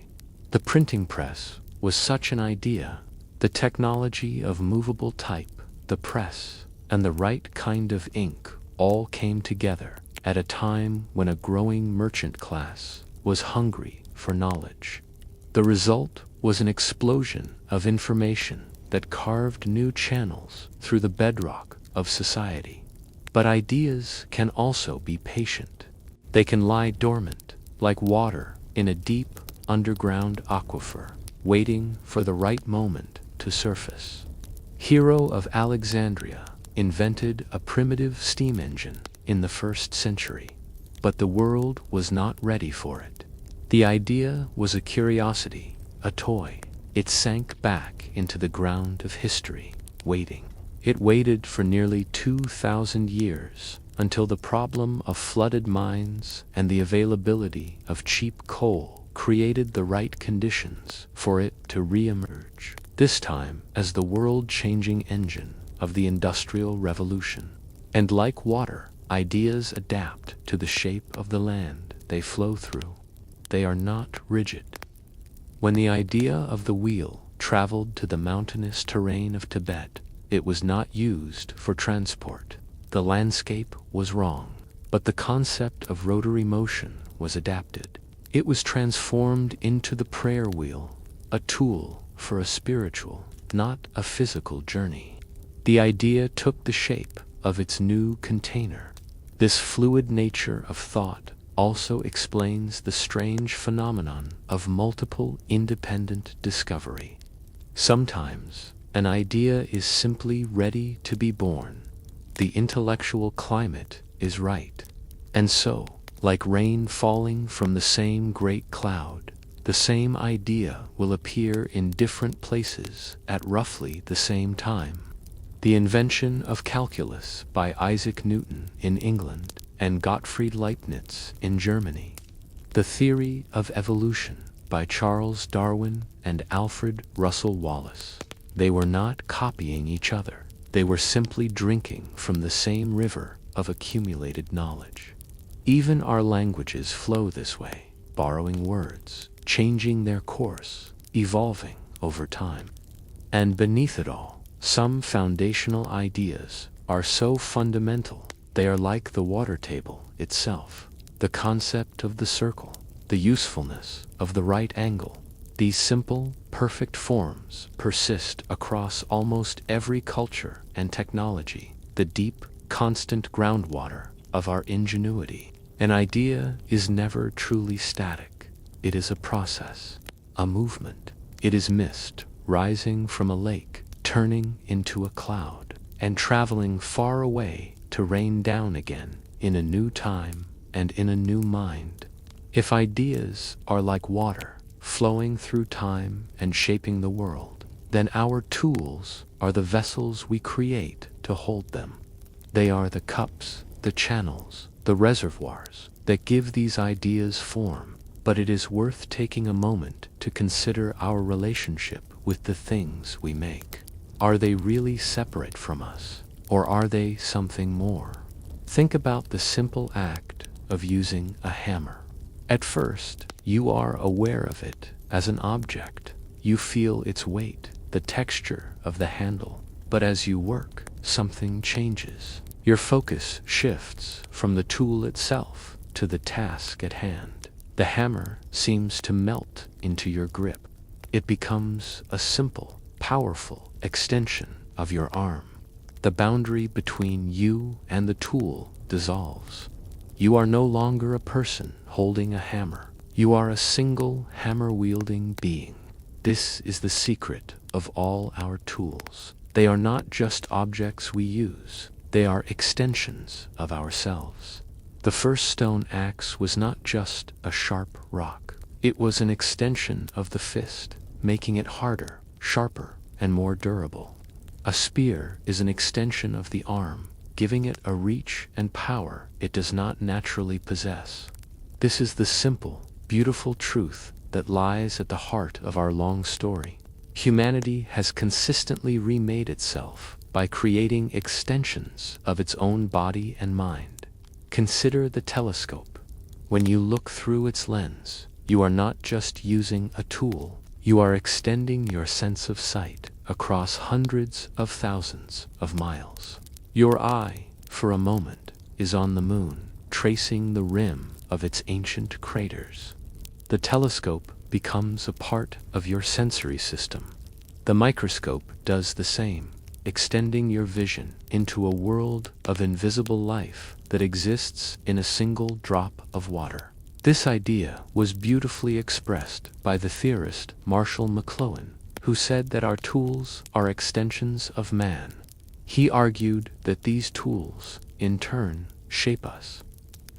The printing press was such an idea. The technology of movable type, the press, and the right kind of ink all came together at a time when a growing merchant class was hungry for knowledge. The result was an explosion of information that carved new channels through the bedrock of society. But ideas can also be patient. They can lie dormant, like water in a deep underground aquifer, waiting for the right moment to surface. Hero of Alexandria invented a primitive steam engine in the 1st century, but the world was not ready for it. The idea was a curiosity, a toy. It sank back into the ground of history, waiting. It waited for nearly 2,000 years until the problem of flooded mines and the availability of cheap coal created the right conditions for it to re-emerge, this time as the world-changing engine of the Industrial Revolution. And like water, ideas adapt to the shape of the land they flow through. They are not rigid. When the idea of the wheel traveled to the mountainous terrain of Tibet, it was not used for transport. The landscape was wrong, but the concept of rotary motion was adapted. It was transformed into the prayer wheel, a tool for a spiritual, not a physical journey. The idea took the shape of its new container. This fluid nature of thought also explains the strange phenomenon of multiple independent discovery. Sometimes, an idea is simply ready to be born. The intellectual climate is right. And so, like rain falling from the same great cloud, the same idea will appear in different places at roughly the same time. The invention of calculus by Isaac Newton in England and Gottfried Leibniz in Germany. The theory of evolution by Charles Darwin and Alfred Russel Wallace. They were not copying each other. They were simply drinking from the same river of accumulated knowledge. Even our languages flow this way, borrowing words, changing their course, evolving over time. And beneath it all, some foundational ideas are so fundamental, they are like the water table itself. The concept of the circle, the usefulness of the right angle. These simple, perfect forms persist across almost every culture and technology, the deep, constant groundwater of our ingenuity. An idea is never truly static. It is a process, a movement. It is mist rising from a lake, turning into a cloud, and traveling far away to rain down again in a new time and in a new mind. If ideas are like water, flowing through time and shaping the world, then our tools are the vessels we create to hold them. They are the cups, the channels, the reservoirs that give these ideas form. But it is worth taking a moment to consider our relationship with the things we make. Are they really separate from us, or are they something more? Think about the simple act of using a hammer. At first, you are aware of it as an object. You feel its weight, the texture of the handle. But as you work, something changes. Your focus shifts from the tool itself to the task at hand. The hammer seems to melt into your grip. It becomes a simple, powerful extension of your arm. The boundary between you and the tool dissolves. You are no longer a person holding a hammer. You are a single hammer-wielding being. This is the secret of all our tools. They are not just objects we use. They are extensions of ourselves. The first stone axe was not just a sharp rock. It was an extension of the fist, making it harder, sharper, and more durable. A spear is an extension of the arm, giving it a reach and power it does not naturally possess. This is the simple, beautiful truth that lies at the heart of our long story. Humanity has consistently remade itself by creating extensions of its own body and mind. Consider the telescope. When you look through its lens, you are not just using a tool. You are extending your sense of sight across hundreds of thousands of miles. Your eye, for a moment, is on the moon, tracing the rim of its ancient craters. The telescope becomes a part of your sensory system. The microscope does the same, extending your vision into a world of invisible life that exists in a single drop of water. This idea was beautifully expressed by the theorist Marshall McLuhan, who said that our tools are extensions of man. He argued that these tools, in turn, shape us.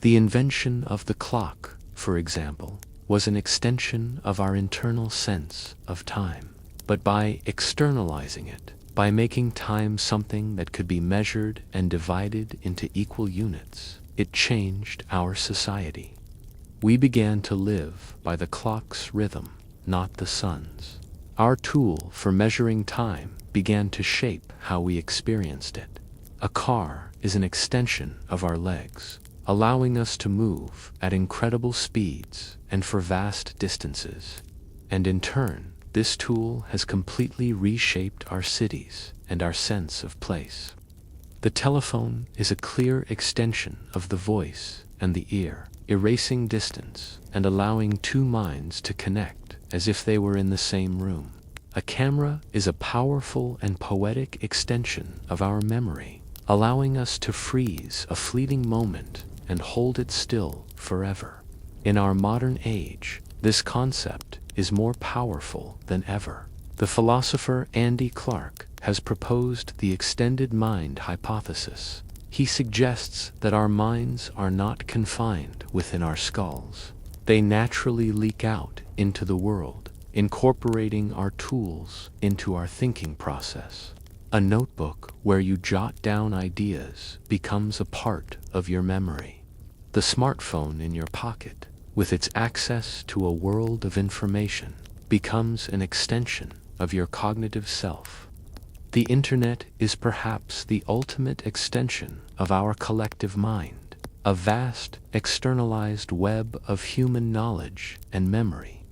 The invention of the clock, for example, was an extension of our internal sense of time. But by externalizing it, by making time something that could be measured and divided into equal units, it changed our society. We began to live by the clock's rhythm, not the sun's. Our tool for measuring time began to shape how we experienced it. A car is an extension of our legs, allowing us to move at incredible speeds and for vast distances. And in turn, this tool has completely reshaped our cities and our sense of place. The telephone is a clear extension of the voice and the ear, erasing distance and allowing two minds to connect as if they were in the same room. A camera is a powerful and poetic extension of our memory, allowing us to freeze a fleeting moment and hold it still forever. In our modern age, this concept is more powerful than ever. The philosopher Andy Clark has proposed the extended mind hypothesis. He suggests that our minds are not confined within our skulls. They naturally leak out into the world, incorporating our tools into our thinking process. A notebook where you jot down ideas becomes a part of your memory. The smartphone in your pocket, with its access to a world of information, becomes an extension of your cognitive self. The internet is perhaps the ultimate extension of our collective mind, a vast, externalized web of human knowledge and memory.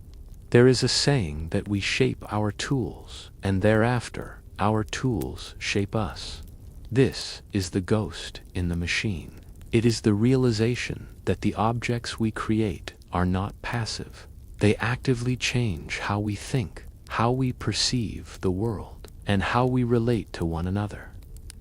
There is a saying that we shape our tools, and thereafter, our tools shape us. This is the ghost in the machine. It is the realization that the objects we create are not passive. They actively change how we think, how we perceive the world, and how we relate to one another.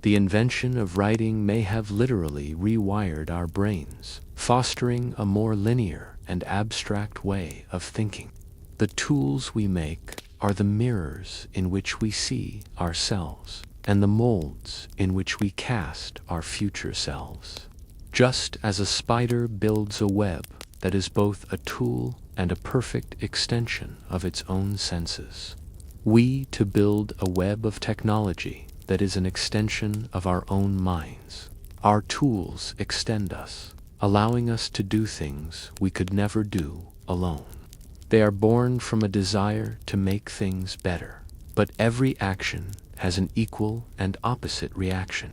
The invention of writing may have literally rewired our brains, fostering a more linear and abstract way of thinking. The tools we make are the mirrors in which we see ourselves, and the molds in which we cast our future selves. Just as a spider builds a web that is both a tool and a perfect extension of its own senses, we to build a web of technology that is an extension of our own minds. Our tools extend us, allowing us to do things we could never do alone. They are born from a desire to make things better, but every action has an equal and opposite reaction.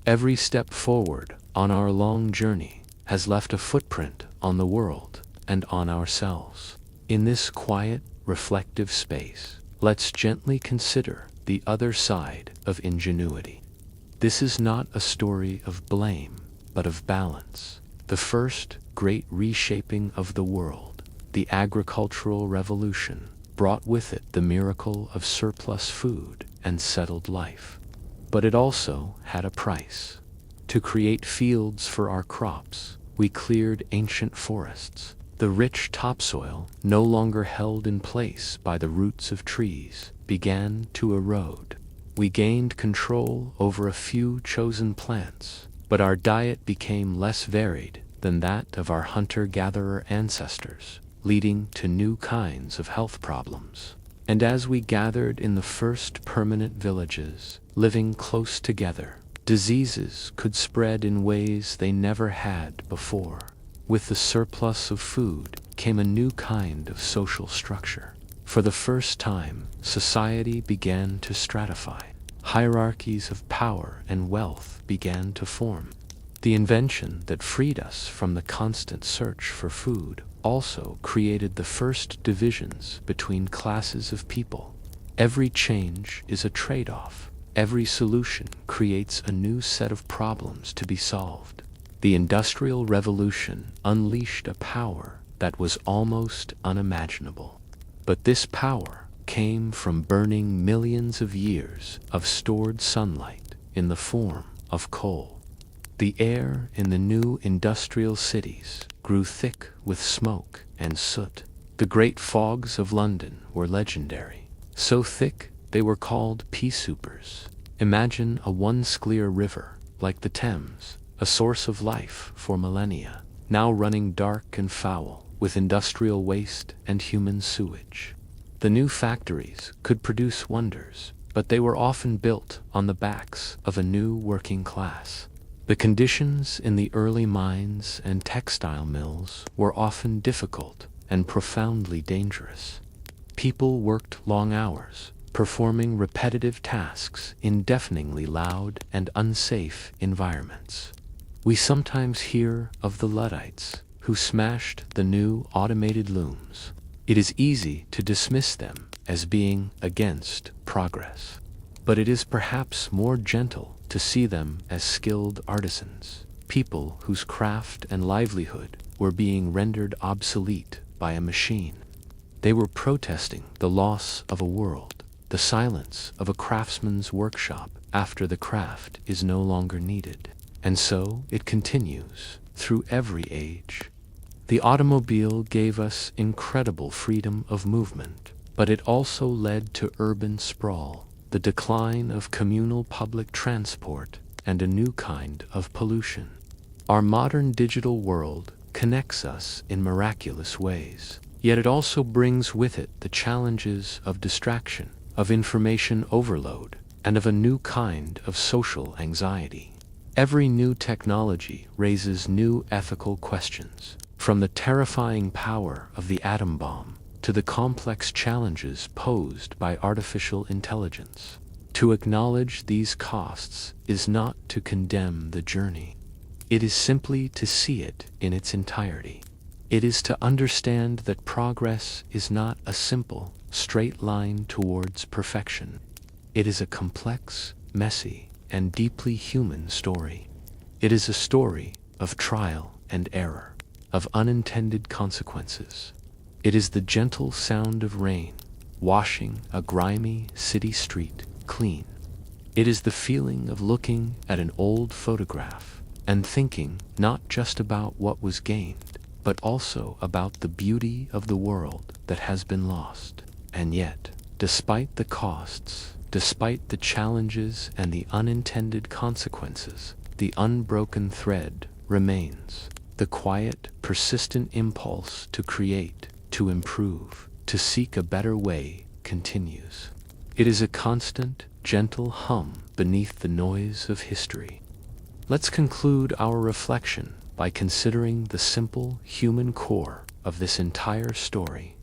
Every step forward on our long journey has left a footprint on the world and on ourselves. In this quiet, reflective space, let's gently consider the other side of ingenuity. This is not a story of blame, but of balance. The first great reshaping of the world, the agricultural revolution, brought with it the miracle of surplus food and settled life. But it also had a price. To create fields for our crops, we cleared ancient forests. The rich topsoil, no longer held in place by the roots of trees, began to erode. We gained control over a few chosen plants, but our diet became less varied than that of our hunter-gatherer ancestors, leading to new kinds of health problems. And as we gathered in the first permanent villages, living close together, diseases could spread in ways they never had before. With the surplus of food came a new kind of social structure. For the first time, society began to stratify. Hierarchies of power and wealth began to form. The invention that freed us from the constant search for food also created the first divisions between classes of people. Every change is a trade-off. Every solution creates a new set of problems to be solved. The Industrial Revolution unleashed a power that was almost unimaginable. But this power came from burning millions of years of stored sunlight in the form of coal. The air in the new industrial cities grew thick with smoke and soot. The great fogs of London were legendary. So thick they were called pea soupers. Imagine a once clear river like the Thames, a source of life for millennia, now running dark and foul with industrial waste and human sewage. The new factories could produce wonders, but they were often built on the backs of a new working class. The conditions in the early mines and textile mills were often difficult and profoundly dangerous. People worked long hours, performing repetitive tasks in deafeningly loud and unsafe environments. We sometimes hear of the Luddites who smashed the new automated looms. It is easy to dismiss them as being against progress, but it is perhaps more gentle to see them as skilled artisans, people whose craft and livelihood were being rendered obsolete by a machine. They were protesting the loss of a world, the silence of a craftsman's workshop after the craft is no longer needed. And so it continues through every age. The automobile gave us incredible freedom of movement, but it also led to urban sprawl, the decline of communal public transport, and a new kind of pollution. Our modern digital world connects us in miraculous ways. Yet it also brings with it the challenges of distraction, of information overload, and of a new kind of social anxiety. Every new technology raises new ethical questions, from the terrifying power of the atom bomb to the complex challenges posed by artificial intelligence. To acknowledge these costs is not to condemn the journey. It is simply to see it in its entirety. It is to understand that progress is not a simple, straight line towards perfection. It is a complex, messy, and deeply human story. It is a story of trial and error, of unintended consequences. It is the gentle sound of rain, washing a grimy city street clean. It is the feeling of looking at an old photograph and thinking not just about what was gained, but also about the beauty of the world that has been lost. And yet, despite the costs, despite the challenges and the unintended consequences, the unbroken thread remains. The quiet, persistent impulse to create, to improve, to seek a better way continues. It is a constant, gentle hum beneath the noise of history. Let's conclude our reflection by considering the simple human core of this entire story.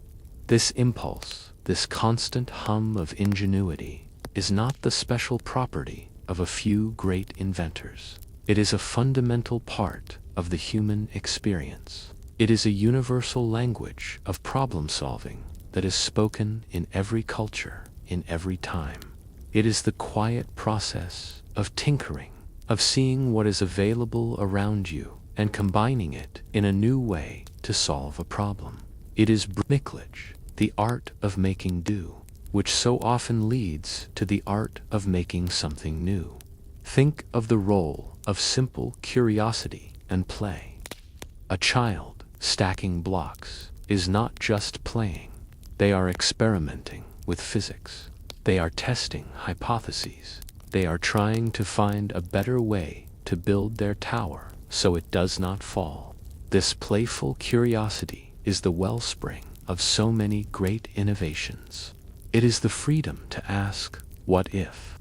This impulse, this constant hum of ingenuity, is not the special property of a few great inventors. It is a fundamental part of the human experience. It is a universal language of problem solving that is spoken in every culture, in every time. It is the quiet process of tinkering, of seeing what is available around you and combining it in a new way to solve a problem. It is Miklich, the art of making do, which so often leads to the art of making something new. Think of the role of simple curiosity and play. A child stacking blocks is not just playing. They are experimenting with physics. They are testing hypotheses. They are trying to find a better way to build their tower so it does not fall. This playful curiosity is the wellspring of so many great innovations. It is the freedom to ask, what if?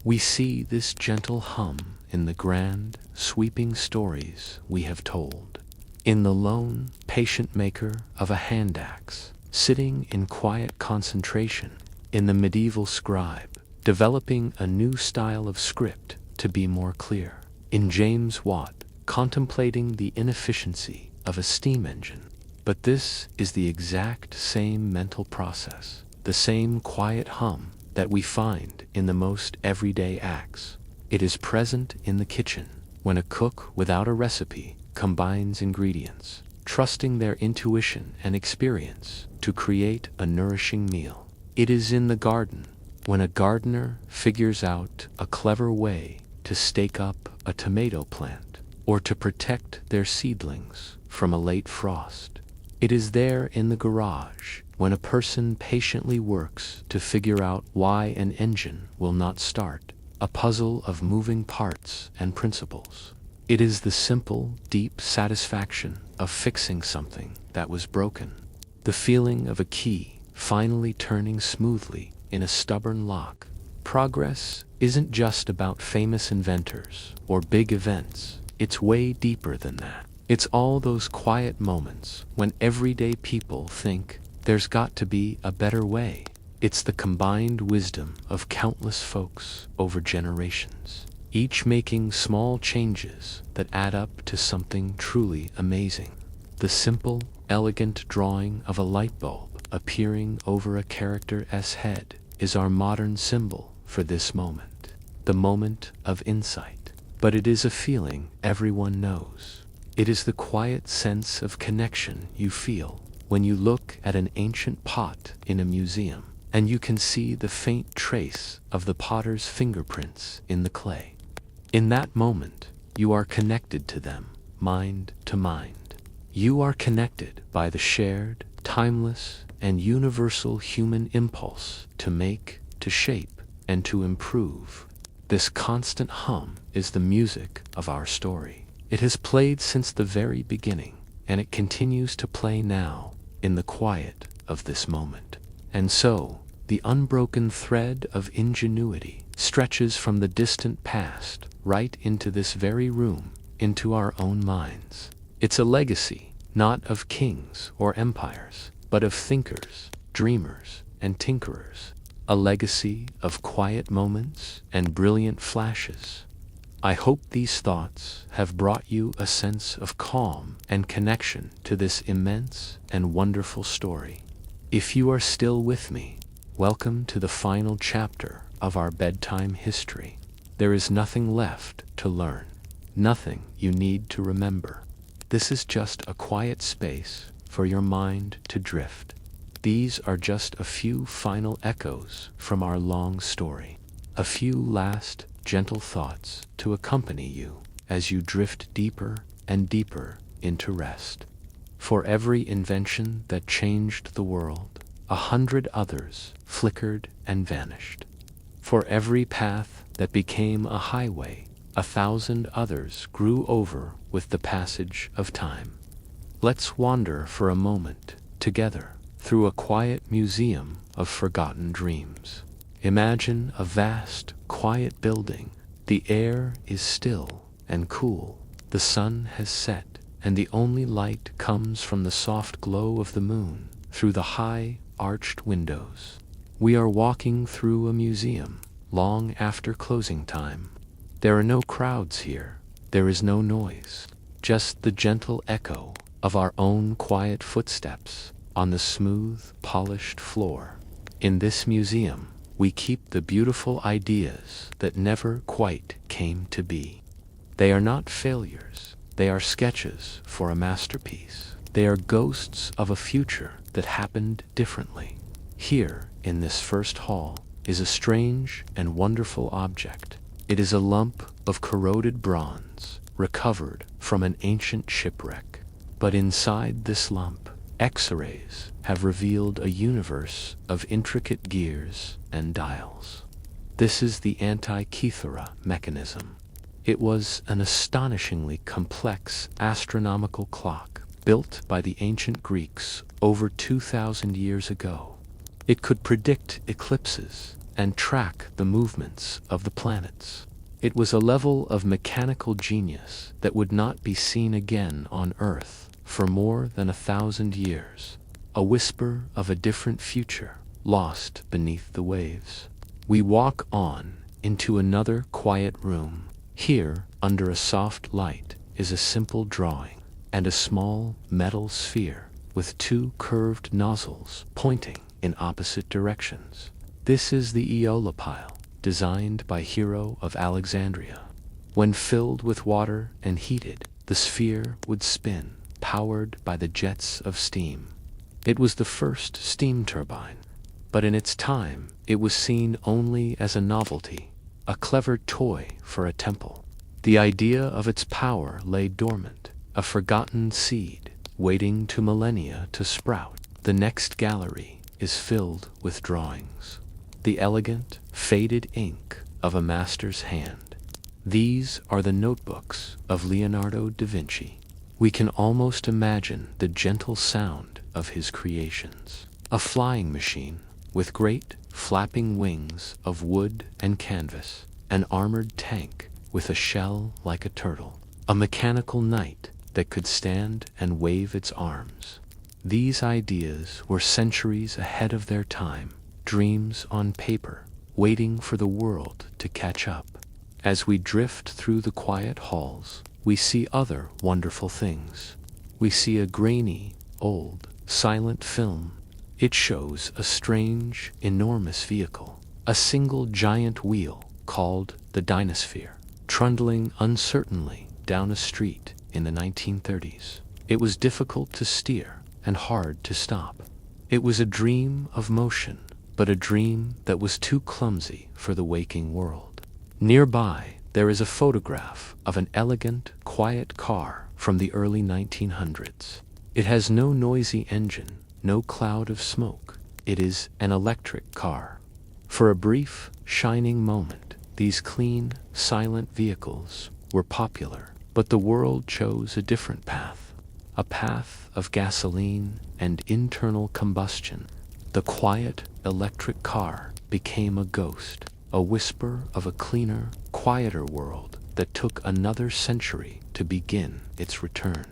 We see this gentle hum in the grand, sweeping stories we have told. In the lone, patient maker of a hand axe, sitting in quiet concentration, in the medieval scribe, developing a new style of script to be more clear, in James Watt, contemplating the inefficiency of a steam engine. But this is the exact same mental process, the same quiet hum that we find in the most everyday acts. It is present in the kitchen, when a cook without a recipe combines ingredients, trusting their intuition and experience to create a nourishing meal. It is in the garden, when a gardener figures out a clever way to stake up a tomato plant or to protect their seedlings from a late frost. It is there in the garage, when a person patiently works to figure out why an engine will not start, a puzzle of moving parts and principles. It is the simple, deep satisfaction of fixing something that was broken, the feeling of a key finally turning smoothly in a stubborn lock. Progress isn't just about famous inventors or big events. It's way deeper than that. It's all those quiet moments when everyday people think there's got to be a better way. It's the combined wisdom of countless folks over generations, each making small changes that add up to something truly amazing. The simple, elegant drawing of a light bulb appearing over a character's head is our modern symbol for this moment, the moment of insight. But it is a feeling everyone knows. It is the quiet sense of connection you feel when you look at an ancient pot in a museum and you can see the faint trace of the potter's fingerprints in the clay. In that moment, you are connected to them, mind to mind. You are connected by the shared, timeless, and universal human impulse to make, to shape, and to improve. This constant hum is the music of our story. It has played since the very beginning, and it continues to play now in the quiet of this moment. And so, the unbroken thread of ingenuity stretches from the distant past right into this very room, into our own minds. It's a legacy, not of kings or empires, but of thinkers, dreamers, and tinkerers. A legacy of quiet moments and brilliant flashes. I hope these thoughts have brought you a sense of calm and connection to this immense and wonderful story. If you are still with me, welcome to the final chapter of our bedtime history. There is nothing left to learn, nothing you need to remember. This is just a quiet space for your mind to drift. These are just a few final echoes from our long story, a few last gentle thoughts to accompany you as you drift deeper and deeper into rest. For every invention that changed the world, 100 others flickered and vanished. For every path that became a highway, 1,000 others grew over with the passage of time. Let's wander for a moment together through a quiet museum of forgotten dreams. Imagine a vast, quiet building. The air is still and cool. The sun has set, and the only light comes from the soft glow of the moon through the high, arched windows. We are walking through a museum long after closing time. There are no crowds here. There is no noise. Just the gentle echo of our own quiet footsteps on the smooth, polished floor. In this museum, we keep the beautiful ideas that never quite came to be. They are not failures. They are sketches for a masterpiece. They are ghosts of a future that happened differently. Here, in this first hall, is a strange and wonderful object. It is a lump of corroded bronze, recovered from an ancient shipwreck. But inside this lump, X-rays have revealed a universe of intricate gears and dials. This is the Antikythera mechanism. It was an astonishingly complex astronomical clock built by the ancient Greeks over 2,000 years ago. It could predict eclipses and track the movements of the planets. It was a level of mechanical genius that would not be seen again on Earth for more than 1,000 years, a whisper of a different future lost beneath the waves. We walk on into another quiet room. Here, under a soft light, is a simple drawing and a small metal sphere with 2 curved nozzles pointing in opposite directions. This is the Aeolipile, designed by Hero of Alexandria. When filled with water and heated, the sphere would spin, powered by the jets of steam. It was the first steam turbine, but in its time it was seen only as a novelty, a clever toy for a temple. The idea of its power lay dormant, a forgotten seed, waiting to millennia to sprout. The next gallery is filled with drawings, the elegant, faded ink of a master's hand. These are the notebooks of Leonardo da Vinci. We can almost imagine the gentle sound of his creations. A flying machine with great, flapping wings of wood and canvas, an armored tank with a shell like a turtle, a mechanical knight that could stand and wave its arms. These ideas were centuries ahead of their time, dreams on paper, waiting for the world to catch up. As we drift through the quiet halls, we see other wonderful things. We see a grainy, old, silent film. It shows a strange, enormous vehicle, a single giant wheel called the Dinosphere, trundling uncertainly down a street in the 1930s. It was difficult to steer and hard to stop. It was a dream of motion, but a dream that was too clumsy for the waking world. Nearby, there is a photograph of an elegant, quiet car from the early 1900s. It has no noisy engine, no cloud of smoke. It is an electric car. For a brief, shining moment, these clean, silent vehicles were popular, but the world chose a different path. a path of gasoline and internal combustion. The quiet electric car became a ghost, a whisper of a cleaner, quieter world that took another century to begin its return.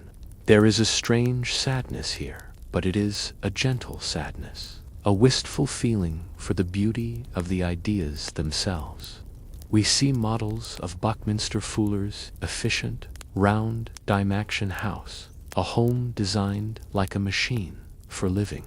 There is a strange sadness here, but it is a gentle sadness, a wistful feeling for the beauty of the ideas themselves. We see models of Buckminster Fuller's efficient, round Dymaxion house, a home designed like a machine for living.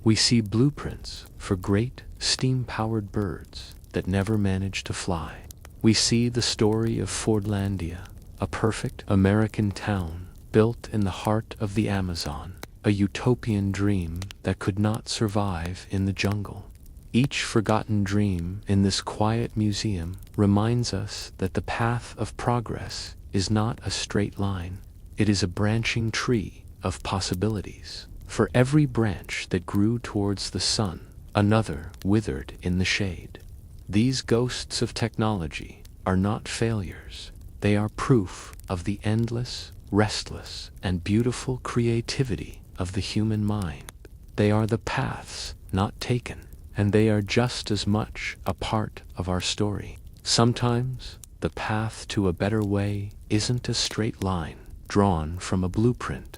We see blueprints for great steam-powered birds that never manage to fly. We see the story of Fordlandia, a perfect American town built in the heart of the Amazon, a utopian dream that could not survive in the jungle. Each forgotten dream in this quiet museum reminds us that the path of progress is not a straight line. It is a branching tree of possibilities. For every branch that grew towards the sun, another withered in the shade. These ghosts of technology are not failures. They are proof of the endless, restless, and beautiful creativity of the human mind. They are the paths not taken, and they are just as much a part of our story. Sometimes, the path to a better way isn't a straight line drawn from a blueprint.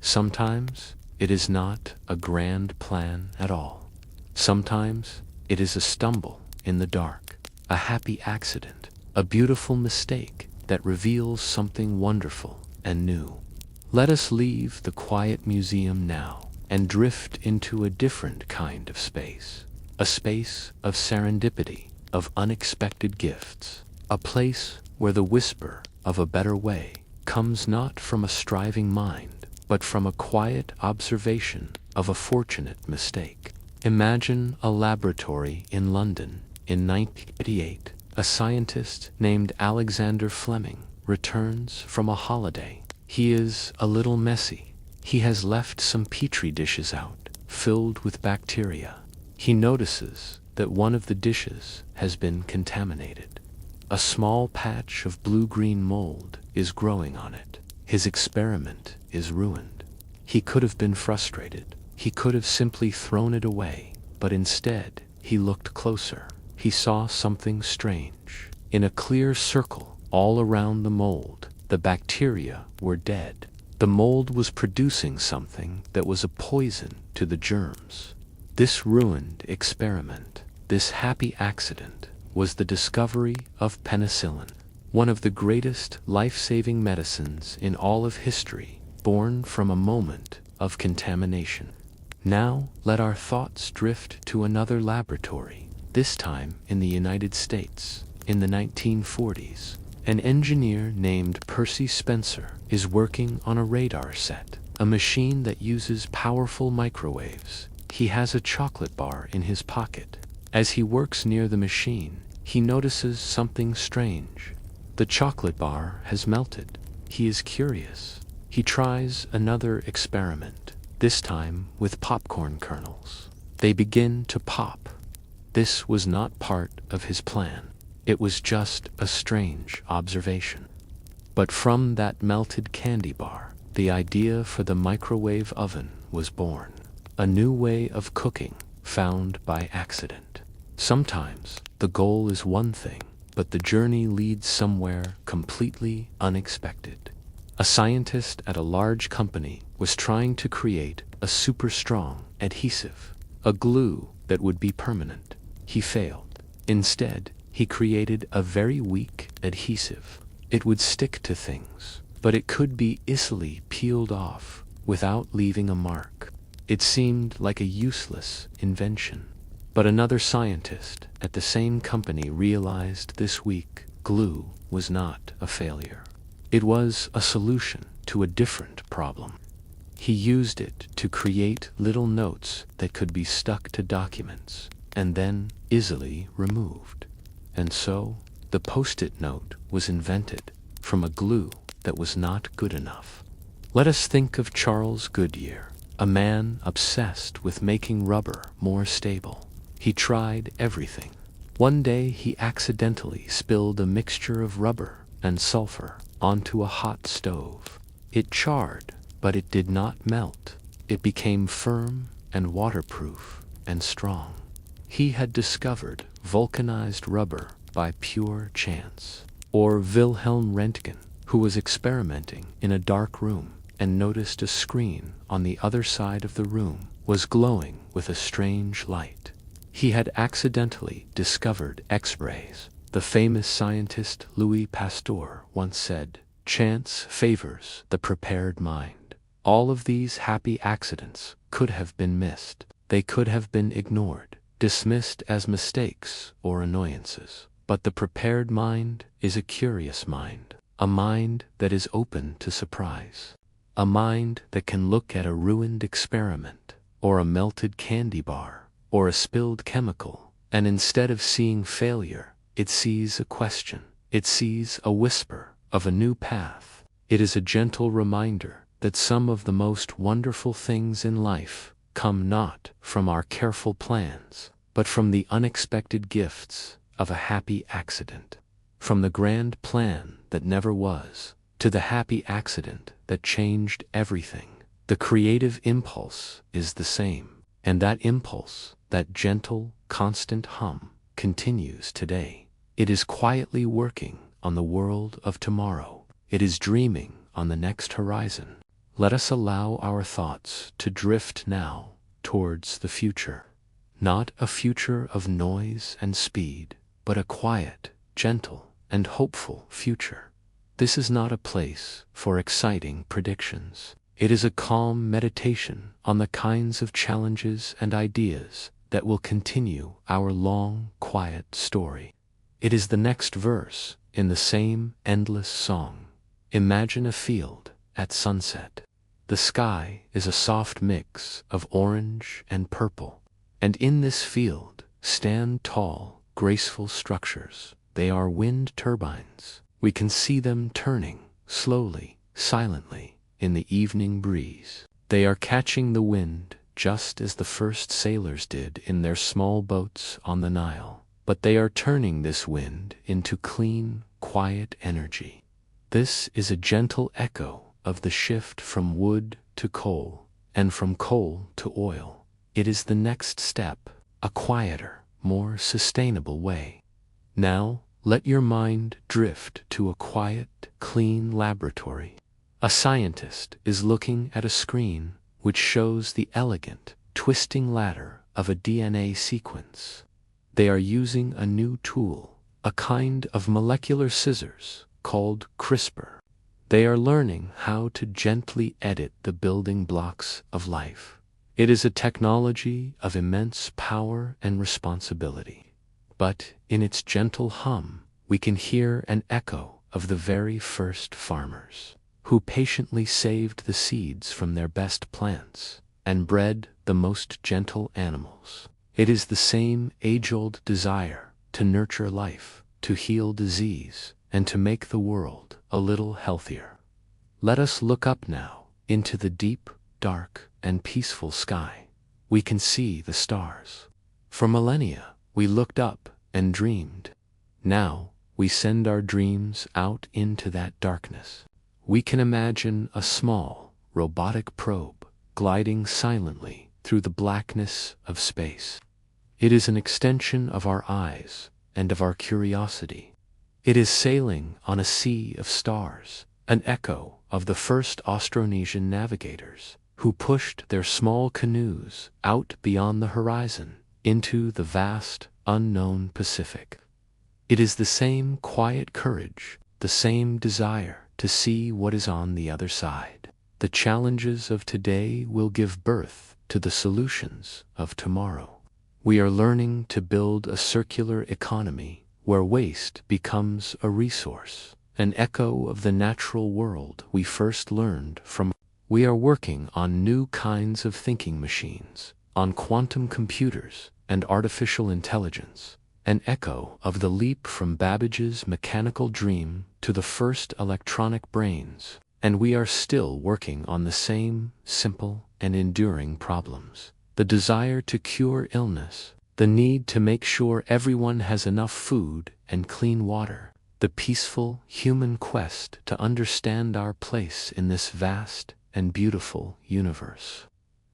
Sometimes, it is not a grand plan at all. Sometimes, it is a stumble in the dark, a happy accident, a beautiful mistake that reveals something wonderful and new. Let us leave the quiet museum now and drift into a different kind of space, a space of serendipity, of unexpected gifts, a place where the whisper of a better way comes not from a striving mind, but from a quiet observation of a fortunate mistake. Imagine a laboratory in London in 1988. A scientist named Alexander Fleming returns from a holiday. He is a little messy. He has left some petri dishes out, filled with bacteria. He notices that one of the dishes has been contaminated. A small patch of blue-green mold is growing on it. His experiment is ruined. He could have been frustrated. He could have simply thrown it away, but instead, he looked closer. He saw something strange. In a clear circle all around the mold, the bacteria were dead. The mold was producing something that was a poison to the germs. This ruined experiment, this happy accident, was the discovery of penicillin, one of the greatest life-saving medicines in all of history, born from a moment of contamination. Now let our thoughts drift to another laboratory, this time in the United States. In the 1940s, an engineer named Percy Spencer is working on a radar set, a machine that uses powerful microwaves. He has a chocolate bar in his pocket. As he works near the machine, he notices something strange. The chocolate bar has melted. He is curious. He tries another experiment, this time with popcorn kernels. They begin to pop. This was not part of his plan. It was just a strange observation. But from that melted candy bar, the idea for the microwave oven was born. A new way of cooking, found by accident. Sometimes the goal is one thing, but the journey leads somewhere completely unexpected. A scientist at a large company was trying to create a super strong adhesive, a glue that would be permanent. He failed. Instead, he created a very weak adhesive. It would stick to things, but it could be easily peeled off without leaving a mark. It seemed like a useless invention. But another scientist at the same company realized this weak glue was not a failure. It was a solution to a different problem. He used it to create little notes that could be stuck to documents and then easily removed. And so, the post-it note was invented from a glue that was not good enough. Let us think of Charles Goodyear, a man obsessed with making rubber more stable. He tried everything. One day he accidentally spilled a mixture of rubber and sulfur onto a hot stove. It charred, But it did not melt. It became firm and waterproof and strong. He had discovered vulcanized rubber by pure chance. Or Wilhelm Röntgen, who was experimenting in a dark room and noticed a screen on the other side of the room was glowing with a strange light. He had accidentally discovered X-rays. The famous scientist Louis Pasteur once said, "Chance favors the prepared mind." All of these happy accidents could have been missed. They could have been ignored, dismissed as mistakes or annoyances. But the prepared mind is a curious mind, a mind that is open to surprise, a mind that can look at a ruined experiment, or a melted candy bar, or a spilled chemical, and instead of seeing failure, it sees a question. It sees a whisper of a new path. It is a gentle reminder that some of the most wonderful things in life come not from our careful plans, but from the unexpected gifts of a happy accident. From the grand plan that never was, to the happy accident that changed everything. The creative impulse is the same, and that impulse, that gentle, constant hum, continues today. It is quietly working on the world of tomorrow. It is dreaming on the next horizon. Let us allow our thoughts to drift now towards the future. Not a future of noise and speed, but a quiet, gentle, and hopeful future. This is not a place for exciting predictions. It is a calm meditation on the kinds of challenges and ideas that will continue our long, quiet story. It is the next verse in the same endless song. Imagine a field at sunset. The sky is a soft mix of orange and purple, and in this field stand tall, graceful structures. They are wind turbines. We can see them turning, slowly, silently, in the evening breeze. They are catching the wind, just as the first sailors did in their small boats on the Nile. But they are turning this wind into clean, quiet energy. This is a gentle echo of the shift from wood to coal, and from coal to oil. It is the next step, a quieter, more sustainable way. Now, let your mind drift to a quiet, clean laboratory. A scientist is looking at a screen which shows the elegant, twisting ladder of a DNA sequence. They are using a new tool, a kind of molecular scissors called CRISPR. They are learning how to gently edit the building blocks of life. It is a technology of immense power and responsibility. But in its gentle hum, we can hear an echo of the very first farmers, who patiently saved the seeds from their best plants and bred the most gentle animals. It is the same age-old desire to nurture life, to heal disease, and to make the world a little healthier. Let us look up now into the deep, dark, and peaceful sky. We can see the stars. For millennia, we looked up and dreamed. Now, we send our dreams out into that darkness. We can imagine a small, robotic probe gliding silently through the blackness of space. It is an extension of our eyes and of our curiosity. It is sailing on a sea of stars, an echo of the first Austronesian navigators, who pushed their small canoes out beyond the horizon into the vast, unknown Pacific. It is the same quiet courage, the same desire to see what is on the other side. The challenges of today will give birth to the solutions of tomorrow. We are learning to build a circular economy where waste becomes a resource, an echo of the natural world we first learned from. We are working on new kinds of thinking machines, on quantum computers and artificial intelligence, an echo of the leap from Babbage's mechanical dream to the first electronic brains. And we are still working on the same simple and enduring problems. The desire to cure illness, the need to make sure everyone has enough food and clean water, the peaceful human quest to understand our place in this vast, and beautiful universe.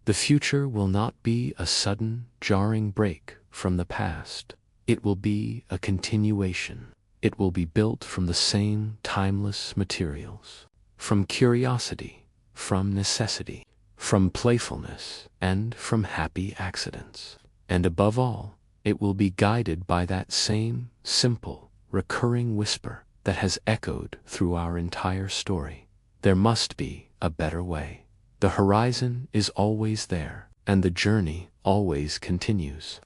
The future will not be a sudden, jarring break from the past. It will be a continuation. It will be built from the same timeless materials, from curiosity, from necessity, from playfulness, and from happy accidents. And above all, it will be guided by that same simple, recurring whisper that has echoed through our entire story. There must be a better way. The horizon is always there, and the journey always continues.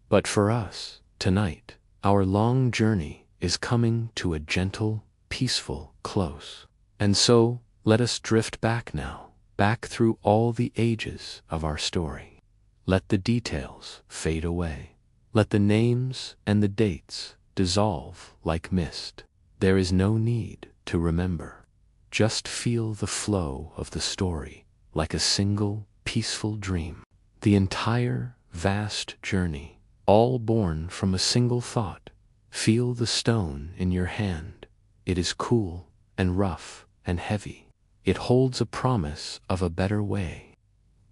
But for us, tonight, our long journey is coming to a gentle, peaceful close. And so, let us drift back now, back through all the ages of our story. Let the details fade away. Let the names and the dates dissolve like mist. There is no need to remember. Just feel the flow of the story like a single, peaceful dream. The entire, vast journey, all born from a single thought. Feel the stone in your hand. It is cool and rough and heavy. It holds a promise of a better way.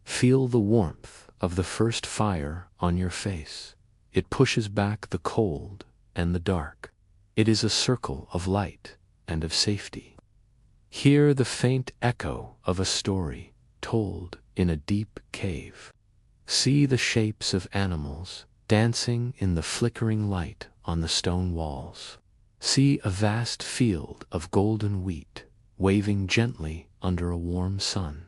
Feel the warmth of the first fire on your face. It pushes back the cold and the dark. It is a circle of light and of safety. Hear the faint echo of a story told in a deep cave. See the shapes of animals dancing in the flickering light on the stone walls. See a vast field of golden wheat waving gently under a warm sun.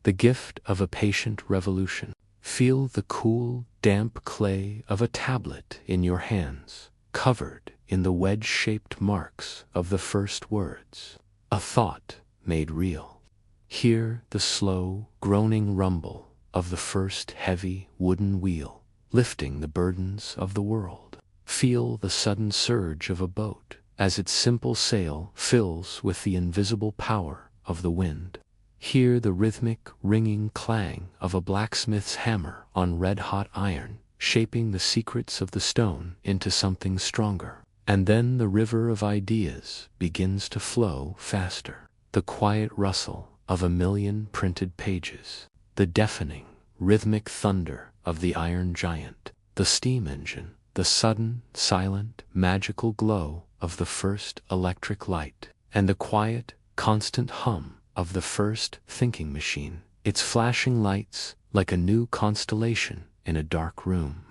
The gift of a patient revolution. Feel the cool, damp clay of a tablet in your hands, covered in the wedge-shaped marks of the first words. A thought made real. Hear the slow, groaning rumble of the first heavy wooden wheel, lifting the burdens of the world. Feel the sudden surge of a boat as its simple sail fills with the invisible power of the wind. Hear the rhythmic, ringing clang of a blacksmith's hammer on red-hot iron, shaping the secrets of the stone into something stronger. And then the river of ideas begins to flow faster. The quiet rustle of a million printed pages, the deafening, rhythmic thunder of the iron giant, the steam engine, the sudden, silent, magical glow of the first electric light, and the quiet, constant hum of the first thinking machine, its flashing lights like a new constellation in a dark room.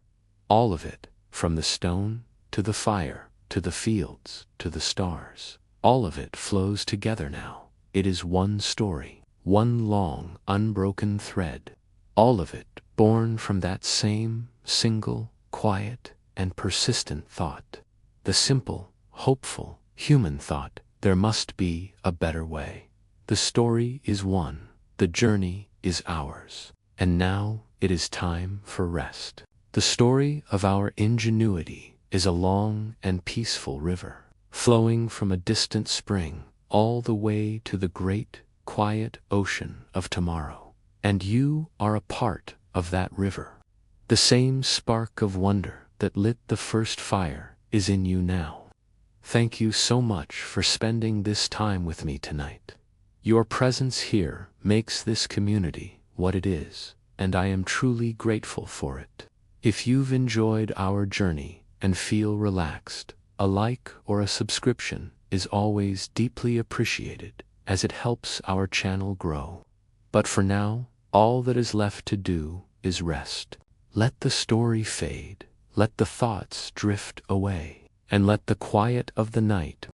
All of it, from the stone to the fire, to the fields, to the stars, all of it flows together now. It is one story, one long, unbroken thread. All of it born from that same, single, quiet, and persistent thought. The simple, hopeful, human thought, there must be a better way. The story is one, the journey is ours, and now it is time for rest. The story of our ingenuity is a long and peaceful river, flowing from a distant spring all the way to the great, quiet ocean of tomorrow. And you are a part of that river. The same spark of wonder that lit the first fire is in you now. Thank you so much for spending this time with me tonight. Your presence here makes this community what it is, and I am truly grateful for it. If you've enjoyed our journey and feel relaxed, a like or a subscription is always deeply appreciated, as it helps our channel grow. But for now, all that is left to do is rest. Let the story fade, let the thoughts drift away, and let the quiet of the night